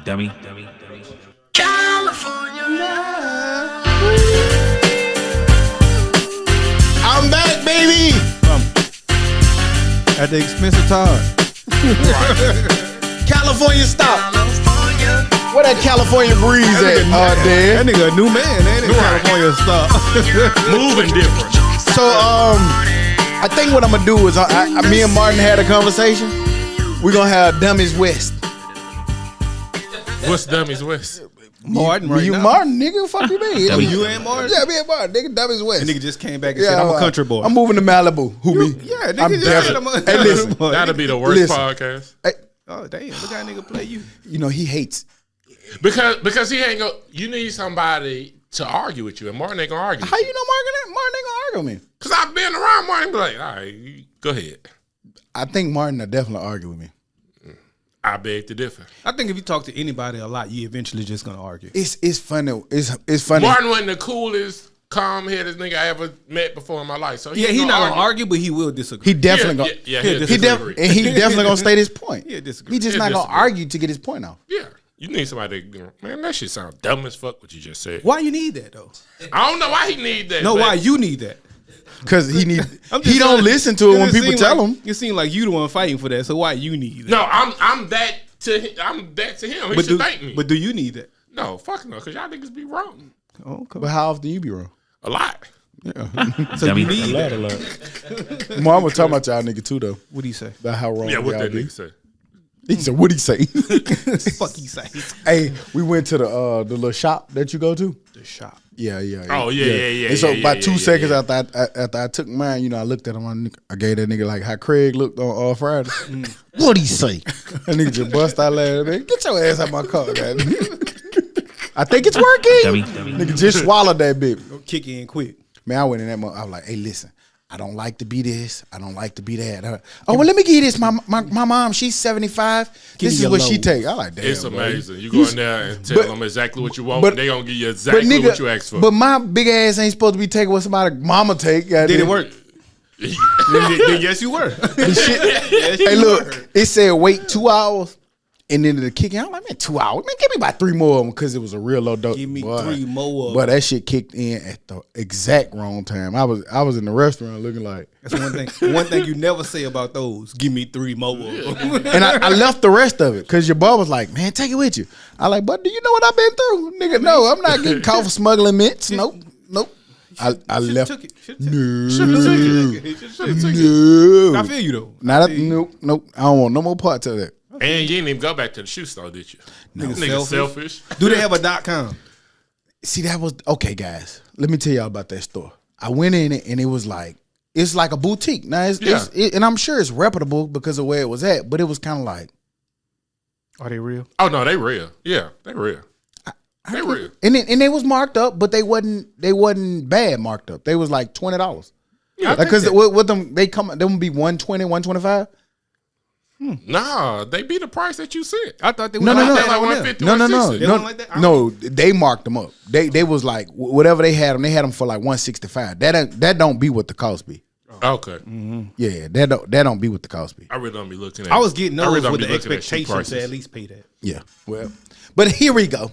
Dummy. California. I'm back, baby. At the expense of Todd. California stop. Where that California breeze at, That Dan? nigga a new man, ain't it? California stop. Moving different. So, I think what I'm gonna do is, me and Martin had a conversation. We're gonna have Dummies West. What's Dummies West? Martin right you now. Martin, nigga, fuck you mean? You ain't Martin? Yeah, me and Martin, nigga, Dummies West. That nigga just came back and said, I'm a country boy. I'm moving to Malibu. Who me? Yeah, nigga I'm just definitely- said I'm a Hey, listen. boy. That'll be the worst Listen. podcast. Hey, Oh, damn. Look how nigga play you. you know, he hates. Because he ain't go. You need somebody to argue with you, and Martin ain't gonna argue. How you know Martin ain't gonna argue with me? Because I've been around Martin. Be like, all right, go ahead. I think Martin will definitely argue with me. I beg to differ. I think if you talk to anybody a lot, you eventually just gonna argue. It's funny. It's funny. Martin wasn't the coolest, calm-headed nigga I ever met before in my life. So Yeah, he's not gonna argue, but he will disagree. He definitely gonna. Yeah, He he'll He disagree. definitely gonna state his point. He'll disagree. He just He'll not gonna disagree. argue to get his point off. Yeah. You need somebody to, man, that shit sound dumb as fuck what you just said. Why you need that, though? I don't know why he need that. No, but why you need that? Cause he need. I'm He just don't saying- listen to it when people seem tell like, him. It seems like you the one fighting for that, so why you need that? No, I'm that to him. He should thank me. But do you need that? No, fuck no, because y'all niggas be wrong. Okay. But how often you be wrong? A lot. So Dummy. you need that. Mom was talking about y'all nigga too though. What do you say? About how wrong Yeah, what y'all that be. nigga say? He said, "What'd he say?" Fuck you say. Hey, we went to the little shop that you go to. The shop. Yeah. Oh, yeah. And so yeah, about yeah, 2 yeah, seconds yeah. after I took mine, you know, I looked at him. I gave that nigga like how Craig looked on Friday. What'd he say? That nigga just bust out laughing. Man, get your ass out my car, man. I think it's working. Dummy. Nigga just swallowed that bitch. Kick in quick. Man, I went in that mother. I was like, hey, listen, I don't like to be this. I don't like to be that. Oh, well, let me give you this. My mom, she's 75. Give This me is what your she load. take. I like, damn, It's bro. amazing. You go in there and tell but- them exactly what you want, but- and they gonna give you exactly But nigga, what you asked for. But my big ass ain't supposed to be taking what somebody mama take. Did it work? then yes, you were. Hey, look, it said wait 2 hours. And then the kick in, I'm like, man, 2 hours. Man, give me about 3 more of them because it was a real low dose. Give me Boy. 3 more of But that shit kicked in at the exact wrong time. I was in the restaurant looking like, That's one thing. One thing you never say about those. Give me 3 more of them. and I left the rest of it because your boy was like, man, take it with you. I like, but do you know what I've been through? Nigga, no, I'm not getting caught for smuggling mints. Nope. I left. Took it. No. I feel you though. Not nope. I don't want no more parts of that. and you didn't even go back to the shoe store, did you? Nigga selfish. Do they have a .com? See, that was okay, guys. Let me tell y'all about that store. I went in it and it was like it's like a boutique. Now, and I'm sure it's reputable because of where it was at, but it was kind of like, Are they real? Oh no, they real. Yeah, they real. They real. and they was marked up, but they wasn't bad marked up. They was like $20. Yeah, Because with them, they would be 120, 125. Nah, they be the price that you said. I thought they No, were no, no. like Like that. 150, No. 160. They wasn't like that? No, they marked them up. They was like whatever they had them for like 165. That don't be what the cost be. Okay. Yeah, that don't be what the cost be. I really don't be looking at I was getting I those really don't with be the looking at shoe expectation to prices. at least pay that. Yeah, well, but here we go.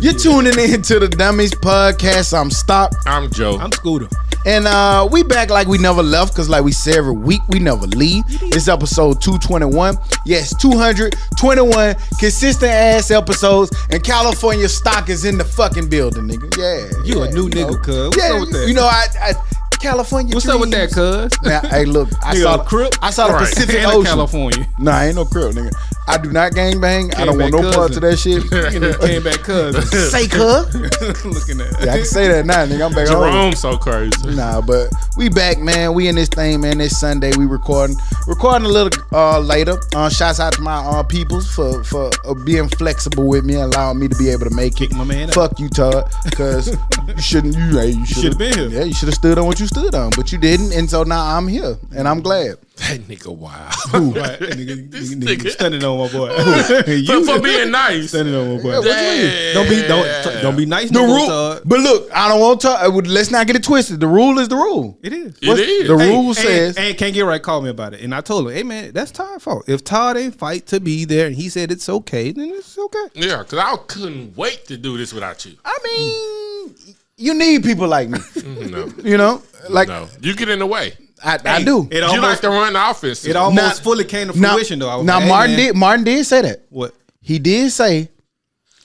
You're tuning in to the Dummies podcast. I'm Stop, I'm Joe. I'm Scooter. and we back like we never left because like we say every week, we never leave. It's episode 221. Yes, 221 consistent ass episodes, and California stock is in the fucking building, nigga. Yeah, You a new nigga, cuz. What's up with that? You know, I California. What's up with that, dreams. cuz? Now, hey, look, I Nigga, saw a Crip? I saw the Right. Pacific And a Ocean. California. Nah, I ain't no crip, nigga. I do not gang bang. I don't Came want no back part to that shit. Came back cousins. Say, cuz. Looking at Yeah, I can say that now, nigga. I'm back home. Jerome so crazy. Nah, but we back, man. We in this thing, man. This Sunday we recording a little later. Shouts out to my peoples for being flexible with me and allowing me to be able to make it. Kick my man out. Fuck you, Todd, because you shouldn't. You should should've been here. Yeah, you should have stood on what you stood on, but you didn't, and so now I'm here, and I'm glad. That nigga wild. Right. This nigga nigga. standing on my boy. For being nice. Standing on my boy. Damn. Don't be nice. The No more, rule, Todd. but look, I don't want to talk. Let's not get it twisted. The rule is the rule. It is. It is. The rule says. And can't get right. Call me about it. And I told him, hey man, that's Todd's fault. If Todd ain't fight to be there, and he said it's okay, then it's okay. Yeah, because I couldn't wait to do this without you. I mean, you need people like me. No. You know, like No. You get in the way. I do. It You almost, like to run the offense. it almost Now- fully came to fruition though. I was Now like, hey, Martin did say that. What? He did say,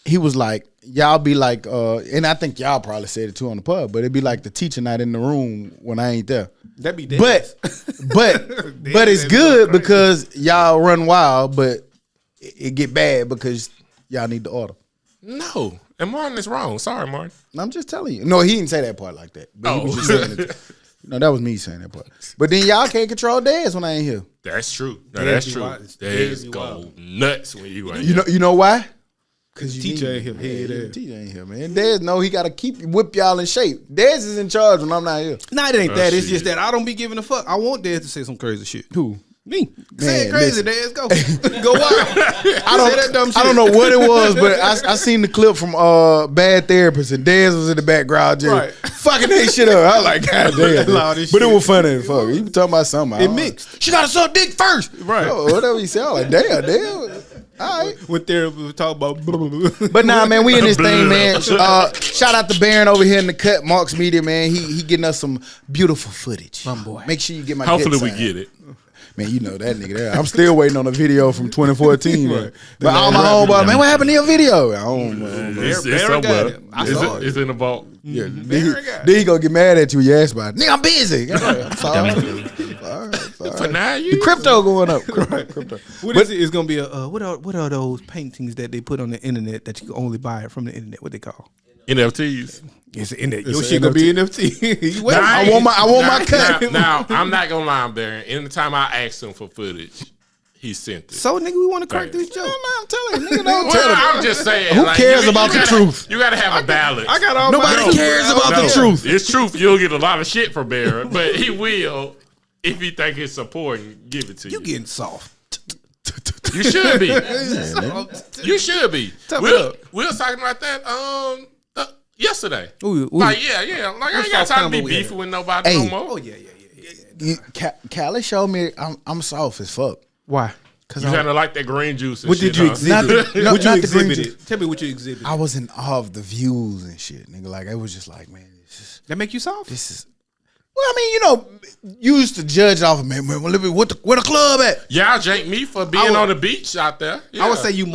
he was like, y'all be like, and I think y'all probably said it too on the pub, but it'd be like the teacher not in the room when I ain't there. That be dead. But it's good because y'all run wild, but it get bad because y'all need the order. No. And Martin is wrong. Sorry, Martin. I'm just telling you. No, he didn't say that part like that. But he was Oh. just saying it. No, that was me saying that part. But then y'all can't control Dez when I ain't here. That's true. No, Dez that's be true. wild. Dez Dez be go wild. nuts when you ain't You know why? Because teacher ain't here. Teacher ain't here, man. Dez know he got to whip y'all in shape. Dez is in charge when I'm not here. Nah, it ain't that. It's shit. just that I don't be giving a fuck. I want Dez to say some crazy shit. Who? Me. Say it Man, crazy, Dez. Go. Go wild. Say that dumb shit. I don't know what it was, but I seen the clip from Bad Therapist, and Dez was in the background just Right. fucking that shit up. I was like, God damn. Loud as But it shit. was funny as fuck. He was talking about something. It mixed. She got to suck dick first. Right. Oh, whatever he said. I was like, damn. All right. When therapy was talking about But nah, man, we in this thing, man. Shout out to Baron over here in the cut, Marks Media, man. He getting us some beautiful footage. boy. Make sure you get my Hopefully good we sign. get it. Man, you know that nigga there. I'm still waiting on a video from 2014. Right. But all my homeboys, man, what happened to your video? I don't know. It's Baron got somewhere. it. I saw it. It's in the vault. Yeah, Baron got it. then he gonna get mad at you when you ask about it. Nigga, I'm busy. I'm sorry. For 9 years. The crypto going up. Crypto. What is it? It's gonna be a what are those paintings that they put on the internet that you can only buy it from the internet? What they call? NFTs. It's the internet. It's Your a shit gonna be NFT. You wait. I want my cut. Now, I'm not gonna lie, Baron. Anytime I asked him for footage, he sent it. So nigga, we want to crack Right. this joke. I'm telling you, nigga, don't Well, tell him. I'm just saying. Who cares you about the gotta- truth? You gotta have a balance. I got all Nobody my cares about the No, truth. It's truth. You'll get a lot of shit from Baron, but he will, if he think it's important, give it to you. You getting soft. You should be. You should be. Tough it up. We was talking about that yesterday. Ooh. Like, yeah. Like, I ain't got soft time to be combo we had. beefing with nobody Hey. no more. Oh yeah. Callie showed me I'm soft as fuck. Why? Cause You kind of like that green juice and What shit, did you huh? exhibit? Not What you the green exhibited? Tell me what you exhibited. I was in awe of the views and shit, nigga. Like it was just like, man, That make you soft? this is. Well, I mean, you know, you used to judge off of man. Where the club at? Y'all jank me for being would- on the beach out there. Yeah. I would say you're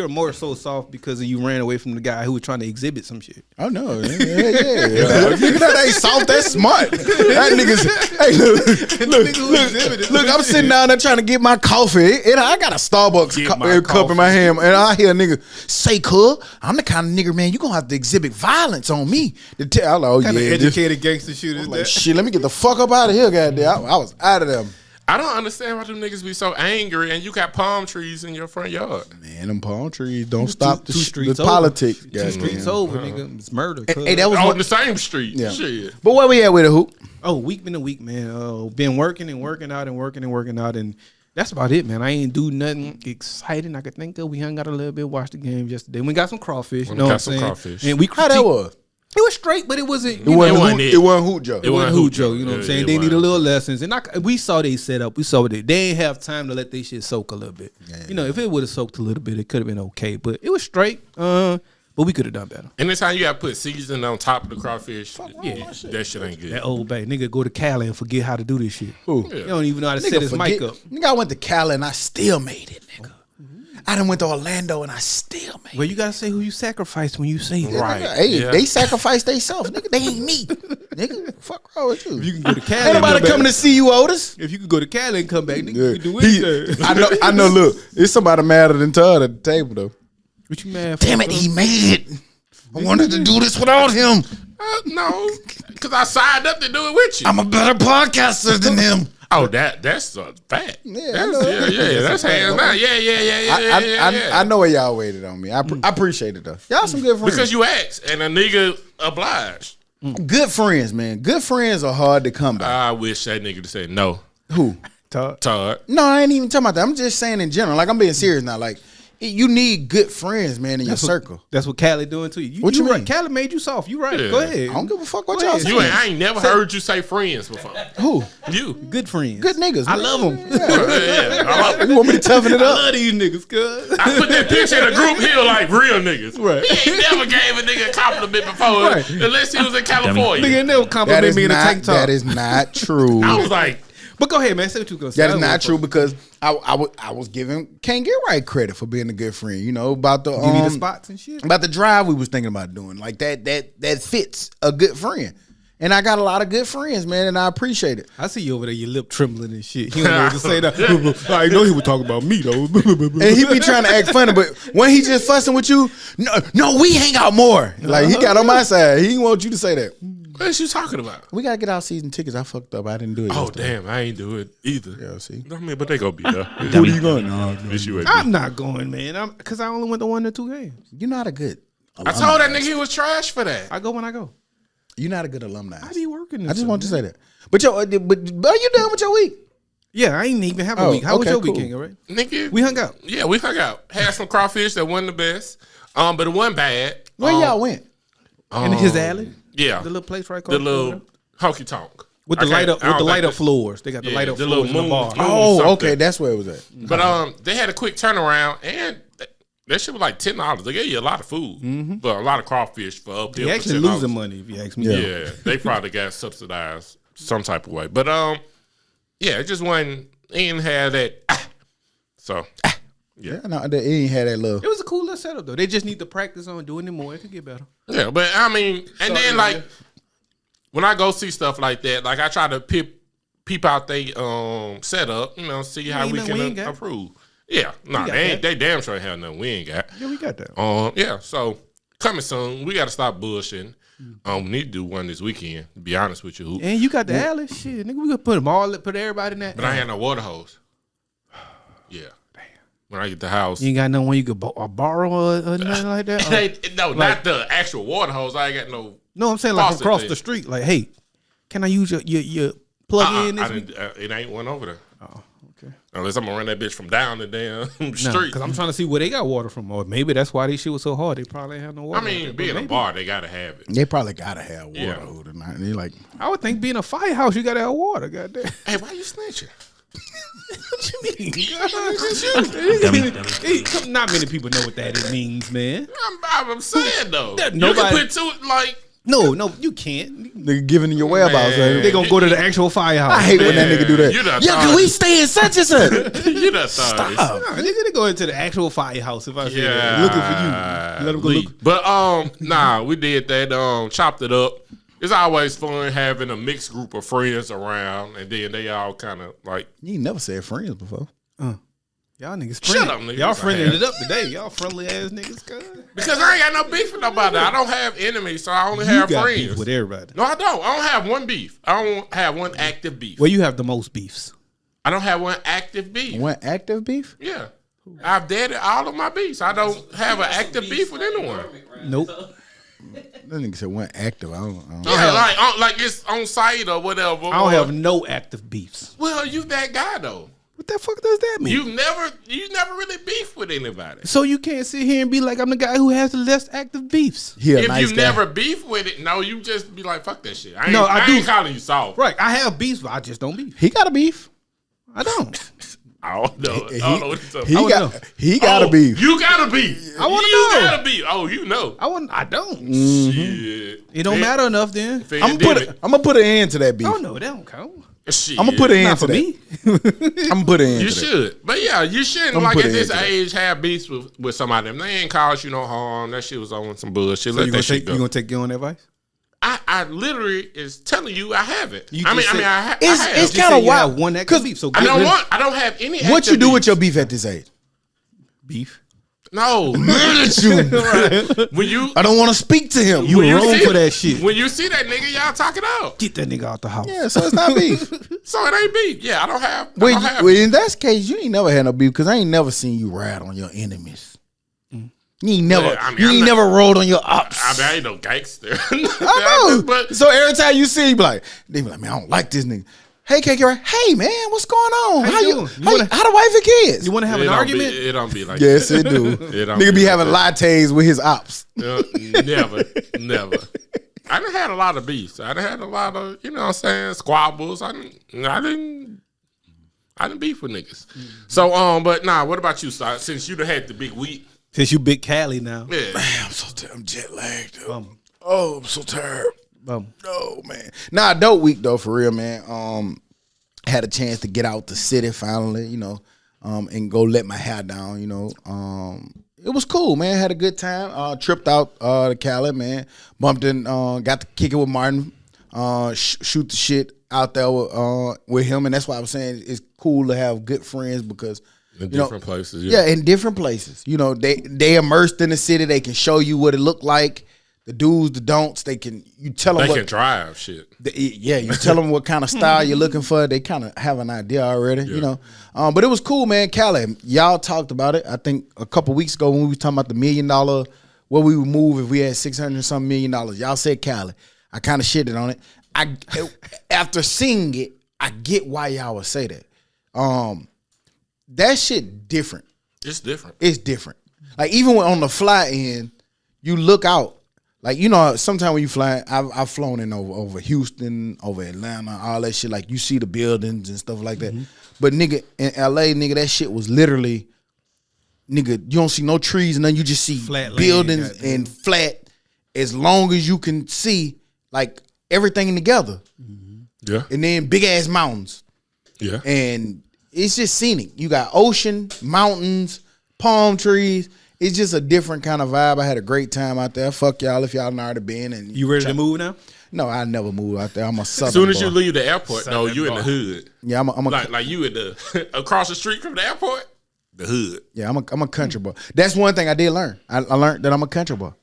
more so soft because you ran away from the guy who was trying to exhibit some shit. Oh no, yeah. Nigga, that ain't soft. That's smart. That nigga's. Hey, look. I'm sitting down there trying to get my coffee, and I got a Starbucks Get cup my in my hand, and I hear a nigga say, "Cuz, I'm the kind of nigga, man. You gonna have to exhibit violence on me." To tell, I'm like, oh Kind of yeah, educated gangster shit is like that? shit. Let me get the fuck up out of here, goddamn. I was out of them. I don't understand why them niggas be so angry and you got palm trees in your front yard. Man, them palm trees don't stop two the streets over. politics. Two streets over, nigga. It's murder. cuz. Hey, that was On one, the same street. yeah. Shit. But where we at with the hoop? Oh, week been a week, man. Been working and working out, and that's about it, man. I ain't do nothing exciting I could think of. We hung out a little bit, watched the game yesterday. We got some crawfish. You know what I'm saying? crawfish. And we How that was? It was straight, but it wasn't. It wasn't wasn't hoot. it. It wasn't hoot, Joe. It It wasn't wasn't Hoojo, you know what I'm saying? it They need a wasn't. little lessons. And we saw they set up. We saw they didn't have time to let they shit soak a little bit. You know, if it would have soaked a little bit, it could have been okay. But it was straight. But we could have done better. Anytime you got to put seasoning on top of the crawfish, that shit ain't good. That old bae, nigga go to Cali and forget how to do this shit. Who? You don't even know how to set Nigga, his mic up. Nigga, I went to Cali and I still made it, nigga. I done went to Orlando and I still made Well, you gotta say who you sacrificed when you say it. Right. it. Hey, Yeah. they sacrificed themselves, nigga. They ain't me, nigga. Fuck wrong with you. You can go to Cali. Ain't and nobody come coming back. to see you, Otis. If you could go to Cali and come back, nigga, Yeah. you can do anything. I know. Look, it's somebody madder than Todd at the table though. What you mad for? Damn it, he made it. I wanted to do this without him. No, because I signed up to do it with you. I'm a better podcaster than him. Oh, that's a fact. Yeah, I That's, know. that's hands down. Yeah. I know where y'all waited on me. I appreciate it though. Y'all some good friends. Because you asked, and a nigga obliged. Good friends, man. Good friends are hard to come by. I wish that nigga to say no. Who? Todd. No, I ain't even talking about that. I'm just saying in general. Like, I'm being serious now. Like, you need good friends, man, in your circle. That's what Callie doing to you. What you mean? Right. Callie made you soft. You right. Yeah. Go ahead. I don't give a fuck what Go y'all ahead. say. I ain't never heard you say friends before. Who? You. Good friends. Good niggas. I man. love them. Yeah. You want me to toughen it I up? love these niggas, cuz. I put that picture in the group here like real niggas. Right. He ain't never gave a nigga a compliment before, Right. unless he was in California. Nigga never That compliment is me in a tank not. top. That is not true. I was like, But go ahead, man. Say what you gonna say. That is not true because I was giving Can't Get Right credit for being a good friend. You know about the Give me the spots and shit. about the drive we was thinking about doing. Like that fits a good friend. And I got a lot of good friends, man, and I appreciate it. I see you over there, your lip trembling and shit. He don't know what to say that. I know he was talking about me though. And he be trying to act funny, but when he just fussing with you, no, we hang out more. Like he got on my side. He didn't want you to say that. what is you talking about? We gotta get our season tickets. I fucked up. I didn't do it. Oh, yesterday. damn, I ain't do it either. Yeah, see. I mean, but they gonna be there. Who are you going? No, It's you and I'm me. not going, man. Because I only went to 1 or 2 games. you're not a good. I told that nigga he was trash for that. I go when I go. You're not a good alumni. I be working. I just want to say that. But are you done with your week? Yeah, I ain't even have a Oh, week. How was okay, your cool. weekend, all right? Nigga, We hung out. yeah, we hung out. Had some crawfish that wasn't the best, but it wasn't bad. Where y'all went? In his alley. Yeah, The little place right the across little honky tonk with the light up floors. They got the light up the floors little in the bar. moon. Oh, something. okay, that's where it was at. But they had a quick turnaround, and that shit was like $10. They gave you a lot of food, but a lot of crawfish for up there. They for actually $10. losing money if you ask me. Yeah, they probably got subsidized some type of way. But yeah, it just wasn't. He didn't have that. So Yeah, no, they ain't had that little. It was a cool little setup though. They just need to practice on doing it more. It could get better. yeah, but I mean, and then like yeah. when I go see stuff like that, like I try to peep out they setup, see how ain't we nothing we ain't can got. improve. Yeah, no, got they that. damn sure ain't have nothing we ain't got. Yeah, we got that. Yeah, so coming soon. We got to stop bullshitting. We need to do one this weekend. To be honest with you, And you got the alley. Shit, nigga, we could put them all, put everybody in that. but I ain't had no water hose. Yeah, damn. When I get the house, You ain't got no one you could borrow or nothing like that. no, not the actual water hose. I ain't got no. No, I'm saying like Faucet across thing. the street. Like, hey, can I use your plug in this week? It ain't one over there. Oh, okay. Unless I'm gonna run that bitch from down the damn No, street. because I'm trying to see where they got water from, or maybe that's why this shit was so hard. They probably ain't have no I water. mean, out there, being but a maybe. bar, they gotta have it. They probably gotta have water Yeah. hose tonight. They like, I would think being a firehouse, you gotta have water. Goddamn. Hey, why you snitching? What you mean? Not many people know what that means, man. I'm saying though, you nobody- can put two like. No, you can't. nigga giving you your whereabouts. Man. They gonna go to the actual firehouse. I hate when that Man, nigga do that. you done Yeah, thought can we it. stay in such and such? You done thought this. Stop. Nah, nigga, they go into the actual firehouse if I say Yeah, that. Looking for you. Let them go Lee. look. But nah, we did that. Chopped it up. It's always fun having a mixed group of friends around, and then they all kind of like. You ain't never said friends before. Y'all niggas Shut friendly. up, nigga. Y'all Yes, I friendly have. it up today. Y'all friendly ass niggas, cuz. Because I ain't got no beef with nobody. I don't have enemies, so I only You have got friends. beef with everybody. No, I don't. I don't have one beef. I don't have one active beef. Well, you have the most beefs. I don't have one active beef. One active beef? Yeah. I've deaded all of my beefs. I don't have an active beef with anyone. Nope. That nigga said one active. I don't. Yeah, like it's on site or whatever. I don't have no active beefs. Well, you that guy though. What the fuck does that mean? You never really beef with anybody. So you can't sit here and be like, I'm the guy who has the less active beefs. He a If nice you guy. never beef with it, no, you just be like, fuck that shit. I ain't, No, I I do. ain't calling you soft. Right. I have beefs, but I just don't beef. He got a beef. I don't. I don't know. I don't know what you're He talking got. about. He got a Oh, beef. You got a beef. I wanna You know. got a beef. Oh, you know. I don't. Shit. It don't matter enough then. I'm gonna put an end to that beef. Oh no, that don't count. Shit. I'm gonna put an end Not to for that. me. I'm gonna put an end You to that. should. But yeah, you shouldn't, I'ma like put at an this end to that. age, have beefs with somebody. If they ain't cause you no harm, that shit was on some bullshit. So Let you that gonna shit take go. you gonna take your own advice? I literally is telling you I haven't. You I mean, just said- I have. It's I have. kinda Just say you wild, have one active 'cause beef. So I get don't rid- want. I don't have any. What you active do with beefs. your beef at this age? beef. No. When you I don't want to speak to him. You when wrong see- for that shit. When you see that nigga, y'all talk it out. Get that nigga out the house. Yeah, so it's not beef. So it ain't beef. Yeah, I don't have. I Well, don't have. in that case, you ain't never had no beef because I ain't never seen you ride on your enemies. You ain't never, Well, I mean, you I'm ain't not- never rode on your ops. I mean, I ain't no gangster. I know. But So every time you see, you be like, they be like, man, I don't like this nigga. Hey, KK, right? Hey, man, what's going on? How you doing? How the wife and kids? You want to have an argument? It don't be like Yes, that. it do. It don't Nigga be like having that. lattes with his ops. Never. I done had a lot of beefs. I done had a lot of, you know what I'm saying, squabbles. I didn't beef with niggas. So, but nah, what about you, Si? Since you done had the big week. Since you big Cali now. Yeah. Man, I'm jet lagged. Oh, I'm so tired. Oh, man. Nah, dope week though, for real, man. Had a chance to get out the city finally, you know, and go let my hair down, you know. It was cool, man. Had a good time. Tripped out to Cali, man. Bumped in, got to kick it with Martin. Shoot the shit out there with him, and that's why I was saying it's cool to have good friends because In different places. Yeah, in different places. You know, they immersed in the city. They can show you what it looked like. The do's, the don'ts. You tell them They can drive shit. You tell them what kind of style you're looking for. They kind of have an idea already, you know. But it was cool, man. Cali, y'all talked about it. I think a couple weeks ago when we were talking about the $1 million, where we would move if we had $600-something million. Y'all said Cali. I kind of shitted on it. After seeing it, I get why y'all would say that. That shit different. It's different. It's different. Like even when on the fly end, you look out. Like, you know, sometimes when you fly, I've flown in over Houston, over Atlanta, all that shit. Like, you see the buildings and stuff like that. But, nigga, in L.A., nigga, that shit was literally, nigga, you don't see no trees and then you just see flat buildings land, and flat as long as you can see, like, everything together. Yeah. And then big-ass mountains. Yeah. And it's just scenic. You got ocean, mountains, palm trees. It's just a different kind of vibe. I had a great time out there. Fuck y'all if y'all not already been. And you ready to move now? No, I never move out there. I'm a southern As soon as boy. you leave the airport, no, Southern you in boy. the hood. Yeah, I'm a Like you in the across the street from the airport, the hood. yeah, I'm a country boy. That's one thing I did learn. I learned that I'm a country boy.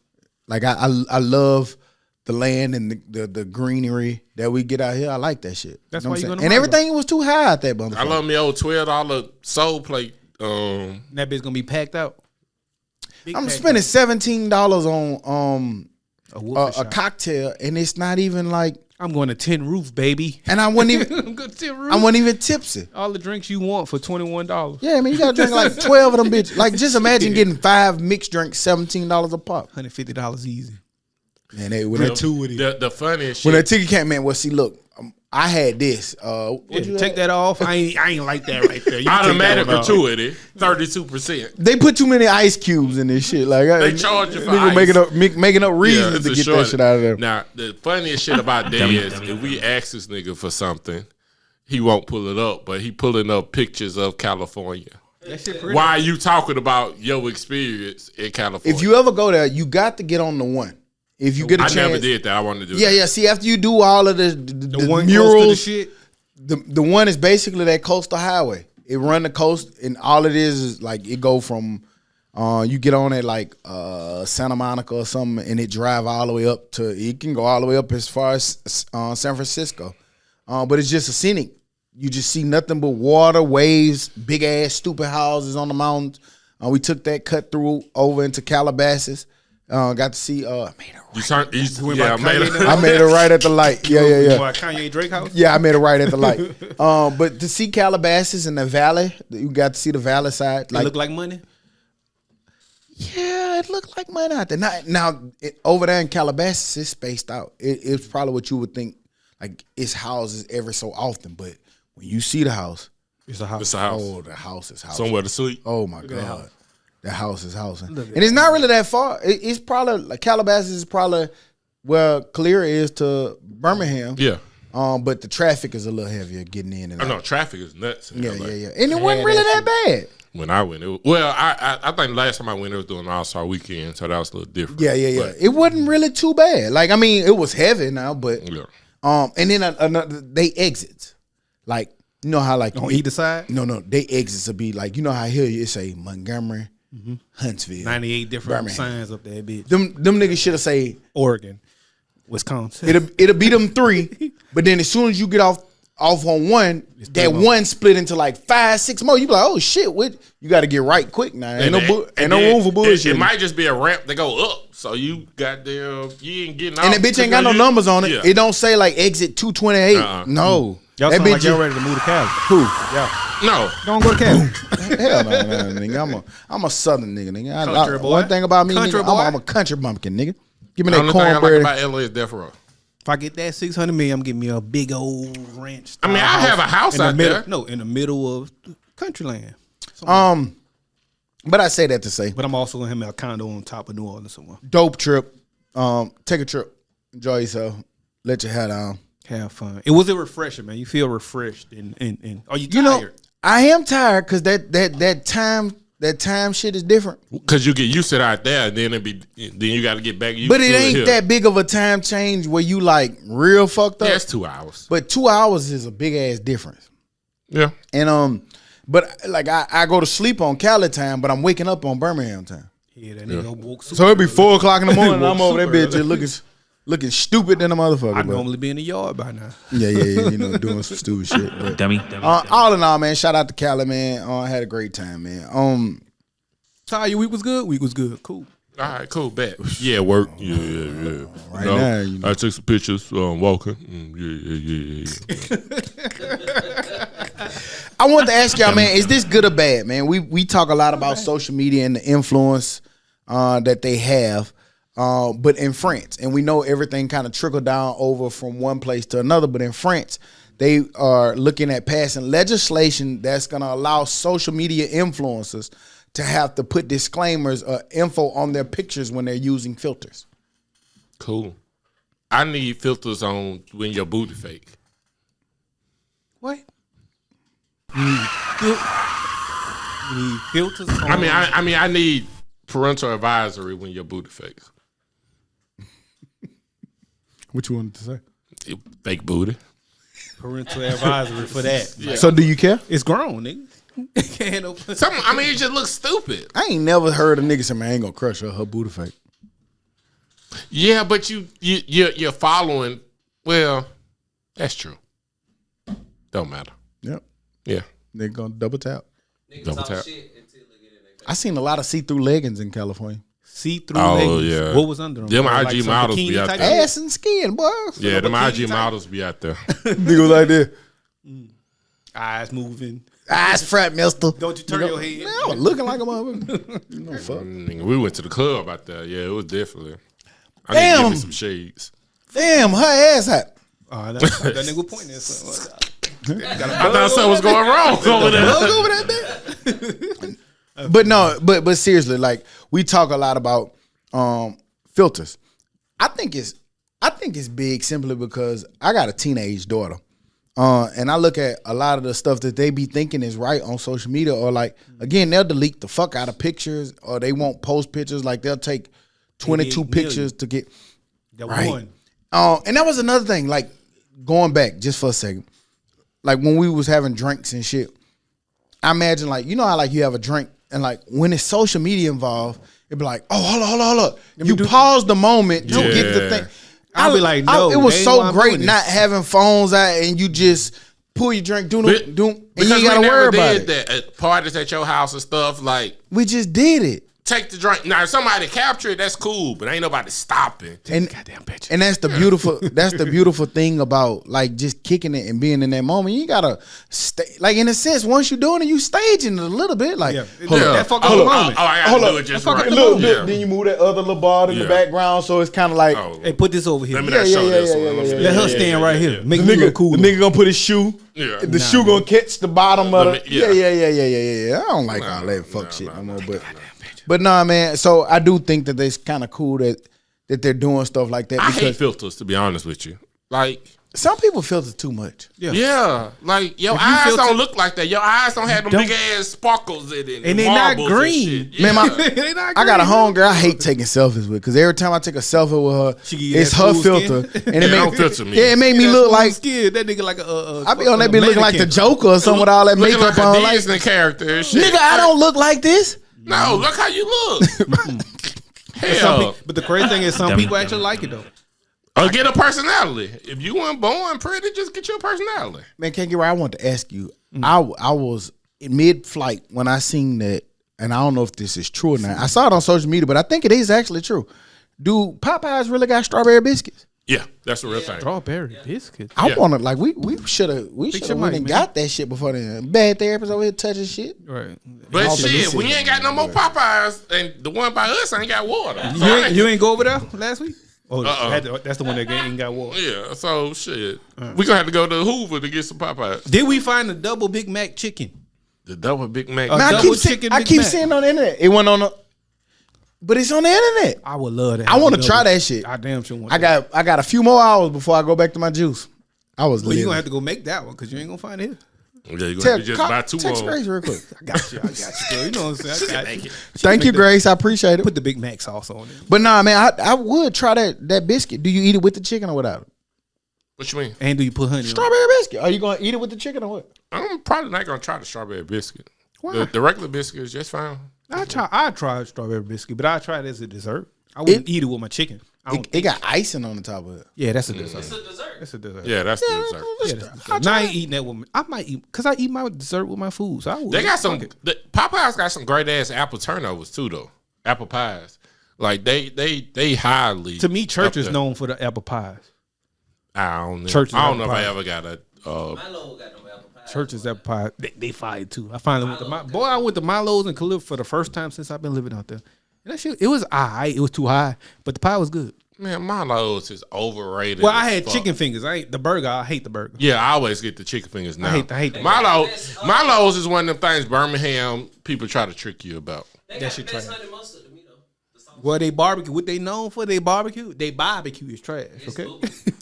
Like I love the land and the greenery that we get out here. I like that shit. That's You know why what you I'm gonna saying? And ride everything was too high out there, motherfucker. I love me old $12 soul plate. That bitch gonna be packed out. Big I'm packed spending out. $17 on a cocktail, and it's not even like. I'm going to Tin Roof, baby. And I wasn't even. I'm going to Tin Roof. I wasn't even tipsy. All the drinks you want for $21. Yeah, I mean, you gotta drink like 12 of them bitches. Like, just imagine getting 5 mixed drinks, $17 a pop. $150 easy. Man, when Gratuity. The funniest that shit. ticket came, man, well, see, look, I had this. Yeah, take that off. I ain't like that right there. You can take Automatic that one off. gratuity, 32%. They put too many ice cubes in this shit. Like They charge you for nigga ice. making up reasons it's to a get short. that shit out of there. Now, the funniest shit about that is if we ask this nigga for something, he won't pull it up, but he pulling up pictures of California. That shit pretty. Why are you talking about your experience in California? If you ever go there, you got to get on the one. If you get a I chance, never did that. I wanted to do Yeah, that. yeah. See, after you do all of the one murals, close to the shit. the one is basically that coastal highway. It run the coast, and all it is like it go from you get on at like Santa Monica or something, and it drive all the way up to. It can go all the way up as far as San Francisco, but it's just a scenic. You just see nothing but water, waves, big ass stupid houses on the mountains. We took that cut through over into Calabasas. Got to see. I made a You right. turned. Yeah, I made it. I made it right at the light. Yeah. What, Kanye Drake house? Yeah, I made it right at the light. But to see Calabasas in the valley, you got to see the valley side. It look like money. Yeah, it looked like mine out there. Now over there in Calabasas, it's spaced out. It's probably what you would think. Like it's houses every so often, but when you see the house, It's a house. It's a house. oh, the house is house. Somewhere to sleep. Oh my that god, house. the house is housing, and it's not really that far. It's probably like Calabasas is probably where Clear is to Birmingham. Yeah. But the traffic is a little heavier getting in and I out. know traffic is nuts. in Yeah, LA. yeah. And it wasn't really that bad. When I went, I think last time I went, it was during All-Star weekend, so that was a little different. Yeah. But, It wasn't really too bad. Like, I mean, it was heavy now, but yeah. and then another they exits. Like, you know how like On either side? No, they exits will be like, you know how here you say Montgomery, Huntsville, 98 different Birmingham. signs up there, bitch. Them niggas should have say Oregon, Wisconsin. it'll be them 3, but then as soon as you get off off on one, that one split into like 5, 6 more. You be like, oh shit, what? You got to get right quick now. Ain't no room for bullshit. It might just be a ramp that go up, so you goddamn, you ain't getting out. And that bitch ain't got no numbers on it. Yeah. It don't say like exit 228. No. Y'all that sound bitch like y'all ready to move to Cali. Who? Yeah. No. Don't go to Cali. Hell no, nigga. I'm a southern nigga. Country boy. One thing about me, Country nigga, boy. I'm a country bumpkin, nigga. Give me The that only thing I like cornbread. about LA is Death Row. If I get that 600 million, I'm getting me a big old ranch. I mean, I have a house out there. No, in the middle of country land. But I say that to say, But I'm also gonna have a condo on top of New Orleans somewhere. dope trip. Take a trip, enjoy yourself, let your hair down. Have fun. It was a refresher, man. You feel refreshed and are you tired? You know, I am tired because that time shit is different. Because you get used to it out there, and then you got to get back used But to it ain't here. that big of a time change where you like real fucked up. Yeah, it's 2 hours. But 2 hours is a big ass difference. Yeah. And but like I go to sleep on Cali time, but I'm waking up on Birmingham time. Yeah, that nigga woke super So it'd be early. 4 o'clock in the morning. and I'm Woke over that super bitch just looking stupid than a motherfucker. I but- normally be in the yard by now. Yeah, you know, doing some stupid shit. But, Dummy. all in all, man, shout out to Cali, man. I had a great time, man. Ty, your week was good? Week was good. Cool. All right, cool, bet. Yeah, work. Yeah. Right now, you know. I took some pictures walking. Yeah. I wanted to ask y'all, man, is this good or bad, man? We talk a lot about social media and the influence that they have, but in France, and we know everything kind of trickled down over from one place to another, but in France, they are looking at passing legislation that's going to allow social media influencers to have to put disclaimers or info on their pictures when they're using filters. Cool. I need filters on when your booty fake. What? You need filters on. I need parental advisory when your booty fakes. What you wanted to say? Fake booty. parental advisory for that. Yeah. So do you care? It's grown, nigga. Can't open. It just looks stupid. I ain't never heard a nigga say, man, I ain't gonna crush her booty fake. Yeah, but you're following. Well, that's true. Don't matter. Yep. Yeah. They gonna double tap. Double tap. I seen a lot of see-through leggings in California. See-through Oh, leggings. yeah. What was under them? Them Like IG some models bikini be out type there. shit? Ass and skin, boy. Yeah, them bikini IG type? models be out there. Nigga like that. Eyes moving. Eyes frat, mister. Don't you turn your head. Man, I was looking like a motherfucker. You know, fuck. Nigga, we went to the club out there. Yeah, it was definitely. I Damn. need to give me some shades. Damn, her ass hot. That nigga pointing at something. I thought something was going wrong over there. Look over that bitch. But no, but seriously, like we talk a lot about filters. I think it's big simply because I got a teenage daughter. And I look at a lot of the stuff that they be thinking is right on social media, or like, again, they'll delete the fuck out of pictures, or they won't post pictures. Like they'll take 22 88 pictures to get That right. one. And that was another thing, like going back just for a second, like when we was having drinks and shit, I imagine like, you know how like you have a drink and like when it's social media involved, it'd be like, oh, hold up. You pause the moment to get the thing. I'll be like, no, it was they ain't so why I'm great doing not this. having phones out and you just pull your drink, and Because you ain't we gotta never worry about did it. that at parties at your house and stuff. Like, We just did it. take the drink. Now, if somebody capture it, that's cool, but ain't nobody stopping. And Goddamn bitch. And that's the beautiful thing about like just kicking it and being in that moment. You gotta stay, like in a sense, once you're doing it, you staging it a little bit. Like, Yeah. hold up. That fuck up Oh, the oh, moment. I Hold gotta up. do it just Fuck up right. the Look, moment. then you move that other little bar in the Yeah. background, so it's kind of like Oh, Hey, put this over here. let me Yeah, not show yeah, this yeah, one. yeah, Let me yeah, see. Let her Yeah, stand yeah, right yeah, here. yeah. Make the me nigga, look cool. the nigga gonna put his shoe. Yeah. The shoe gonna catch the bottom of Let it. me- Yeah, yeah. yeah. I don't like all that fuck shit no more. But nah, man. So I do think that it's kind of cool that they're doing stuff like that I hate because filters, to be honest with you. Like, some people filter too much. yeah, like your If you eyes filter- don't look like that. Your eyes don't have them Don't- big ass sparkles in it, And they not marbles and green. shit. Man, Yeah. They not I got a green. homegirl I hate taking selfies with because every time I take a selfie with her, She give you it's that her smooth filter, skin? and it don't make filter me. Yeah, it made me That look smooth like skin. That nigga like a I be on that be looking like the mannequin. Joker or something with all that Looking makeup like on. a Like, Disney character and shit. nigga, I don't look like this. No, look how you look. Some Hell. pe- but the crazy thing is, some Dummy. people actually like it though. Or get a personality. If you weren't born pretty, just get your personality. Man, can't get right. I want to ask you. I was in mid-flight when I seen that, and I don't know if this is true or not. I saw it on social media, but I think it is actually true. Do Popeyes really got strawberry biscuits? Yeah, that's the real thing. Strawberry biscuits. I want to like we should have went money, and man. got that shit before then. Bad therapists over here touching shit. Right. But All shit, the we ain't got no more Popeyes, and the one by us ain't got water. So You ain't go over there last week? Oh, Uh-uh. that's the one that ain't got water. yeah, so shit. We gonna have to go to Hoover to get some Popeyes. Did we find the double Big Mac chicken? The double Big Mac. Man, I double keep, chicken I Big keep Mac. seeing on the internet. It went on the, but it's on the internet. I would love that. I want to try that shit. I damn sure want I got a few more hours before I go back to my juice. I was Well, you living. gonna have to go make that one because you ain't gonna find it. Yeah, you gonna Tell- have to just buy two text more. Grace real quick. I got you, girl. You know what I'm saying? I got you. Thank you, Grace. I appreciate it. Put the Big Mac sauce on it. But nah, man, I would try that biscuit. Do you eat it with the chicken or without it? What you mean? And do you put honey on it? Strawberry biscuit. Are you gonna eat it with the chicken or what? I'm probably not gonna try the strawberry biscuit. Why? The regular biscuit is just fine. I tried strawberry biscuit, but I tried it as a dessert. I wouldn't eat it with my chicken. It got icing on the top of it. Yeah, that's a dessert. It's a dessert. That's a dessert. Yeah, that's the dessert. Yeah, that's dessert. Now I ain't eating that with me. I might eat because I eat my dessert with my food. So I would. They got some. Popeyes got some great ass apple turnovers too, though. Apple pies, like they highly. To me, church is up there. known for the apple pies. I don't know. Church is I don't know apple if I pie. ever got a. Milo got no apple pie. Church is apple pie. They fire too. I finally went to I went to Milo's and Calif for the first time since I've been living out there. And that shit, it was alright. It was too high, but the pie was good. Man, Milo's is overrated. Well, as I had fuck. chicken fingers. I ate the burger. I hate the burger. Yeah, I always get the chicken fingers now. I hate the Milo's is one of them things Birmingham people try to trick you about. They That got shit the best trash. honey mustard to me though. The sauce. Well, they barbecue. What they known for? They barbecue. They barbecue is trash. Okay.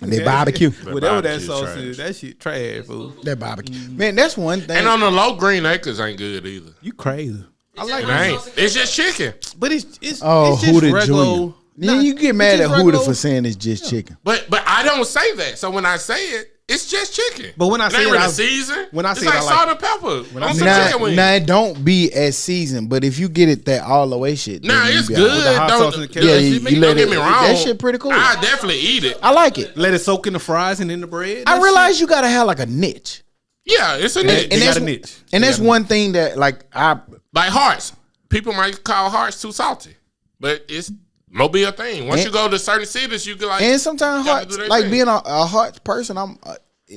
And they barbecue. Whatever that barbecue is sauce trash. is, that shit trash, fool. That barbecue. Man, that's one thing. And on the low, Green Acres ain't good either. You crazy? I like It ain't. It's just chicken. but it's Oh, it's just Hooter regular. Jr. Then you get mad at Hooter for saying it's just chicken. But I don't say that. So when I say it, it's just chicken. But when I it say ain't it, really I- season. when I it's say it, like I like salt it. and pepper When I on say some it, chicken wings. Now it don't be as seasoned, but if you get it that all the way shit, then Nah, you it's be good. all right. the hot sauce and the Don't, ketchup. Yeah, don't you let get it- me wrong. that shit pretty cool. I definitely eat it. I like it. Let it soak in the fries and in the bread. I That realize you gotta have like a niche, Yeah, it's a niche. and They that's got a niche. and They that's got a one thing that like I Like hearts. People might call hearts too salty, but it's Mobile thing. Once And- you go to certain cities, you get like. and sometimes gotta hearts do their like thing. being a hearts person. I'm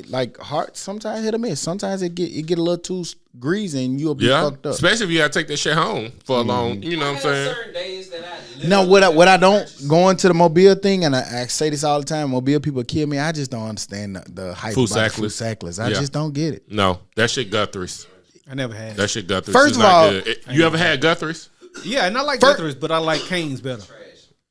like hearts sometimes hit or miss. Sometimes it get a little too greasy and you'll be Yeah, fucked up. especially if you gotta take that shit home for a long. You know what I'm saying? Certain days that I Now, what I don't go into the Mobile thing, and I say this all the time. Mobile people kill me. I just don't understand the hype Food about sackless. sackless. I Yeah. just don't get it. No, that shit Guthrie's. I never had. That shit Guthrie's. First It's of not all- good. You ever had Guthrie's? Yeah, and I like Fir- Guthrie's, but I like Cane's better.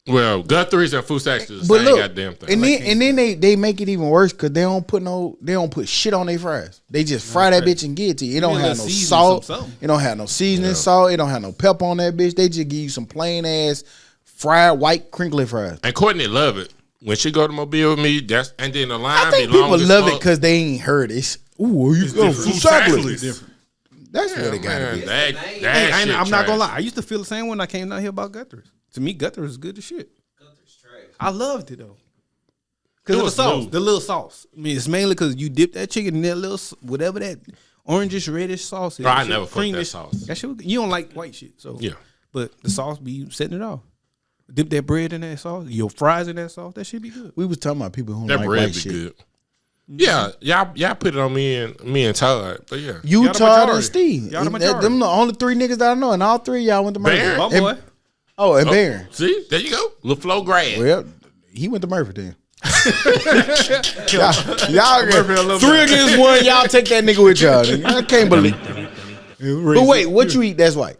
Well, Guthrie's and Food Sacks is the But same look, goddamn thing. and then they make it even worse because they don't put shit on their fries. They just fry that bitch and get it to you. It don't Give it a have no little seasoning, salt. something. It don't have no seasoning salt. It don't have no pepper on that bitch. They just give you some plain ass fried white crinkly fries. And Courtney love it. When she go to Mobile with me, that's and then the line I think be long people as love it fuck. because they ain't heard it. Ooh, you go different. food Food sackless. sackless. That's Yeah, what it gotta man, be. that Hey, shit I'm not gonna trash. lie. I used to feel the same when I came down here about Guthrie's. To me, Guthrie's is good as shit. Guthrie's trash. I loved it though. It Because of the was sauce, smooth. the little sauce. I mean, it's mainly because you dip that chicken in that little, whatever that orangish, reddish sauce is. Bro, I That shit never fuck that creamish. sauce. That shit, you don't like white shit. So Yeah. But the sauce be setting it off. Dip that bread in that sauce, your fries in that sauce, that should be good. We was talking about people who That don't like bread white be shit. good. Yeah, y'all put it on me and Todd, but yeah. You, Y'all the Todd, and majority. Steve. Y'all the And majority. them the only three niggas that I know, and all three of y'all went to Murphy. Baron? My And- boy. Oh, and Baron. See, there you go, LaFlo grad. Well, he went to Murphy then. y'all Murphy a little three bit. against one. Y'all take that nigga with y'all. Nigga. I can't believe. But wait, what you eat? That's white.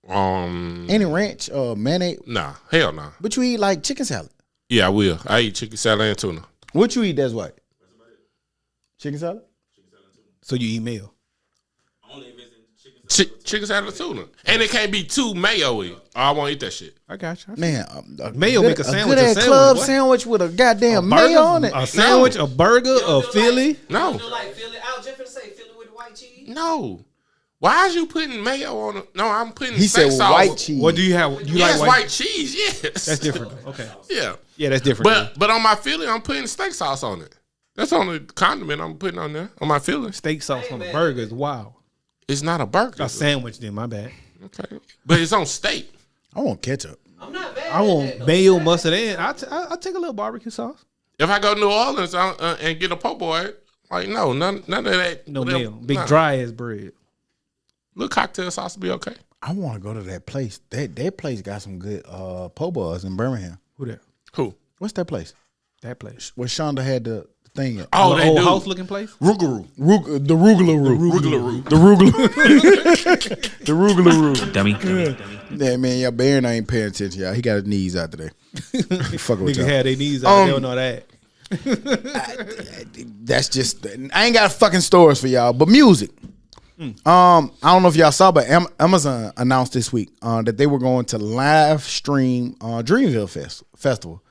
Any ranch or mayonnaise? Nah, hell nah. But you eat like chicken salad. Yeah, I will. I eat chicken salad and tuna. What you eat? That's white. Chicken salad. So you eat mayo. Chicken salad and tuna, and it can't be too mayo-y. I won't eat that shit. I got you. Man, Mayo make a sandwich good a ass sandwich, club boy. sandwich with a goddamn Burger, mayo on it. a sandwich, a burger, a Philly. No, Do like Philly? I was just gonna say Philly with the white cheese. no. Why is you putting mayo on it? No, I'm putting He steak said sauce. white cheese. What do you have? You Yes, like white cheese. Yes, That's different. Okay. Yeah, Yeah, that's different. but on my Philly, I'm putting steak sauce on it. That's on the condiment I'm putting on there on my Philly. steak sauce on a burger is wild. It's not a burger. A sandwich, then my bad. Okay, but it's on steak. I want ketchup. I'm not mad. I want mayo, mustard, and I take a little barbecue sauce. If I go to New Orleans and get a po' boy, like no, none of that. No whatever. mayo, big Nah. dry ass bread. Little cocktail sauce will be okay. I want to go to that place. That place got some good po' boys in Birmingham. Who that? Who? What's that place? That place. Where Shonda had the thing at? Oh, The they old do. house looking place. Rougarou. The Rugula Roo. The Rugula. The Rugula Roo. Dummy. Yeah, man, y'all Baron ain't paying attention, y'all. He got his knees out today. Fucking with Niggas y'all. had their knees out. They don't know that. That's just I ain't got fucking stories for y'all, but music. I don't know if y'all saw, but Amazon announced this week that they were going to live stream Dreamville Festival.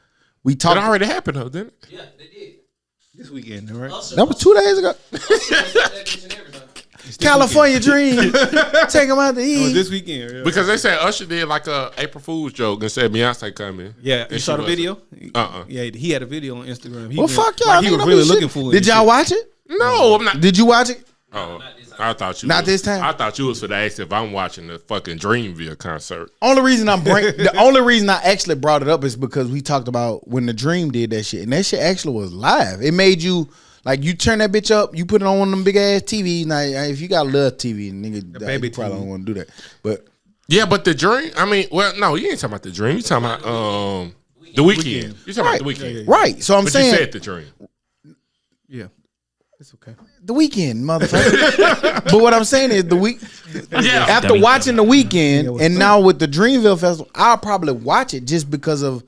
We It talked. already happened though, didn't it? Yeah, they did. This weekend, right? That was 2 days ago. California Dream. Take them out to eat. Oh, this weekend. Yeah. Because they said Usher did like a April Fool's joke and said Beyonce coming. Yeah, And you she saw the wasn't. video? Uh-uh. Yeah, he had a video on Instagram. He Well, went- fuck y'all. like he nigga, was don't really be looking shit. for it. Did and y'all shit. watch it? No, I'm not. Did you watch it? Oh, Not this time. I thought you. Not was- this time? I thought you was for the ask if I'm watching the fucking Dreamville concert. The only reason I actually brought it up is because we talked about when the Dream did that shit, and that shit actually was live. It made you like you turn that bitch up, you put it on one of them big ass TVs. Now, if you got a little TV, nigga, baby you probably TV. don't want to do that. But Yeah, but the Dream. I mean, well, no, you ain't talking about the Dream. You talking about the weekend. You talking about the weekend. right, so I'm But saying you said the Dream. Yeah, it's okay. the weekend, motherfucker. But what I'm saying is the week Yeah. after Dummy. watching the weekend, what's and now with the Dreamville Festival, I'll probably watch it just because of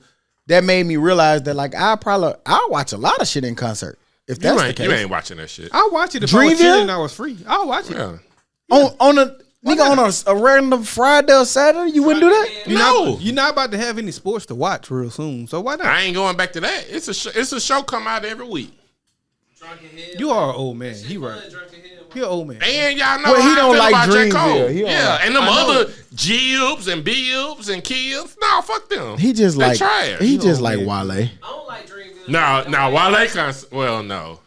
that made me realize that like I'll watch a lot of shit in concert if that's the You case. ain't watching that shit. I'll watch it if I was Dreamville? chilling and I was free. I'll watch it. Yeah. On a nigga on a random Friday or Saturday, you wouldn't do that? You're not about to have any sports to watch real soon, so why not? I ain't going back to that. It's a show come out every week. You are an old man. He right. He an old man. And y'all know Well, he how I don't feel like about J. Dreamville. Cole. He don't Yeah, like- and them I know. other Jibs and Bibs and Kids. No, fuck them. He just They like trash. he just like man. Wale. I don't like Dreamville. No, Wale concert. Well, no.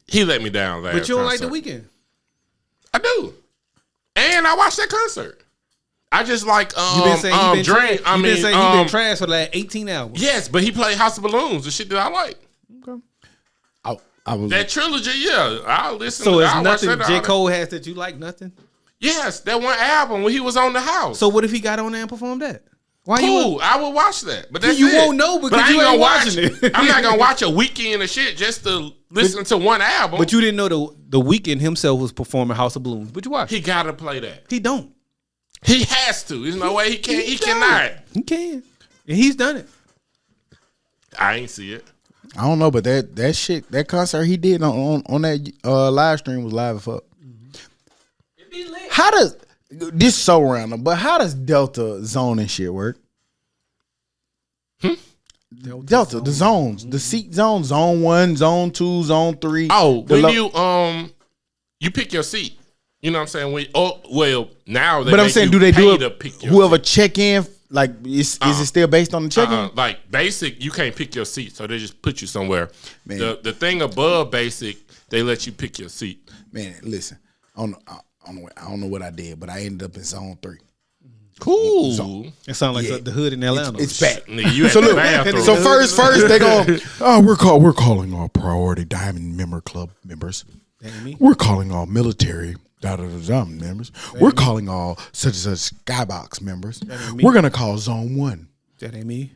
He let me down last But you don't like the concert. weekend. I do. And I watched that concert. I just like You been saying he been Dream. trash. You been saying he been trash for the last 18 hours. Yes, but he played House of Balloons, the shit that I like. Okay. I was That trilogy, yeah. I'll listen So to it's I'll watch nothing that J. all day. Cole has that you like nothing? Yes, that one album when he was on the house. So what if he got on there and performed that? Why you cool, I will watch that. But that's You it. won't know because But I you ain't ain't gonna watch watching it. I'm not gonna watch a weekend of shit just to listen to one album. But you didn't know the weekend himself was performing House of Balloons. But you watch. He gotta play that. He don't. He has to. There's no way he can't. He does. cannot. He can. And he's done it. I ain't see it. I don't know, but that shit, that concert he did on that live stream was live as fuck. It be lit. How does this so random? But how does Delta zone and shit work? Delta, the zones, the seat zones, zone 1, zone 2, zone 3. Oh, The when you pick your seat. You know what I'm saying? Now they but I'm make saying, you do they do pay to it? pick your Whoever seat. check in, like, is it still based on the check in? Like basic, you can't pick your seat, so they just put you somewhere. Man. The thing above basic, they let you pick your seat. Man, listen, I don't know what I did, but I ended up in zone 3. Cool. It sounds like Yeah. the hood in Atlanta. It's back. Nigga, you at So the look, bathroom. so first they go, we're calling all priority diamond member club members. That ain't me. We're calling all military members. We're calling all such and such skybox members. We're gonna call zone 1. That ain't me.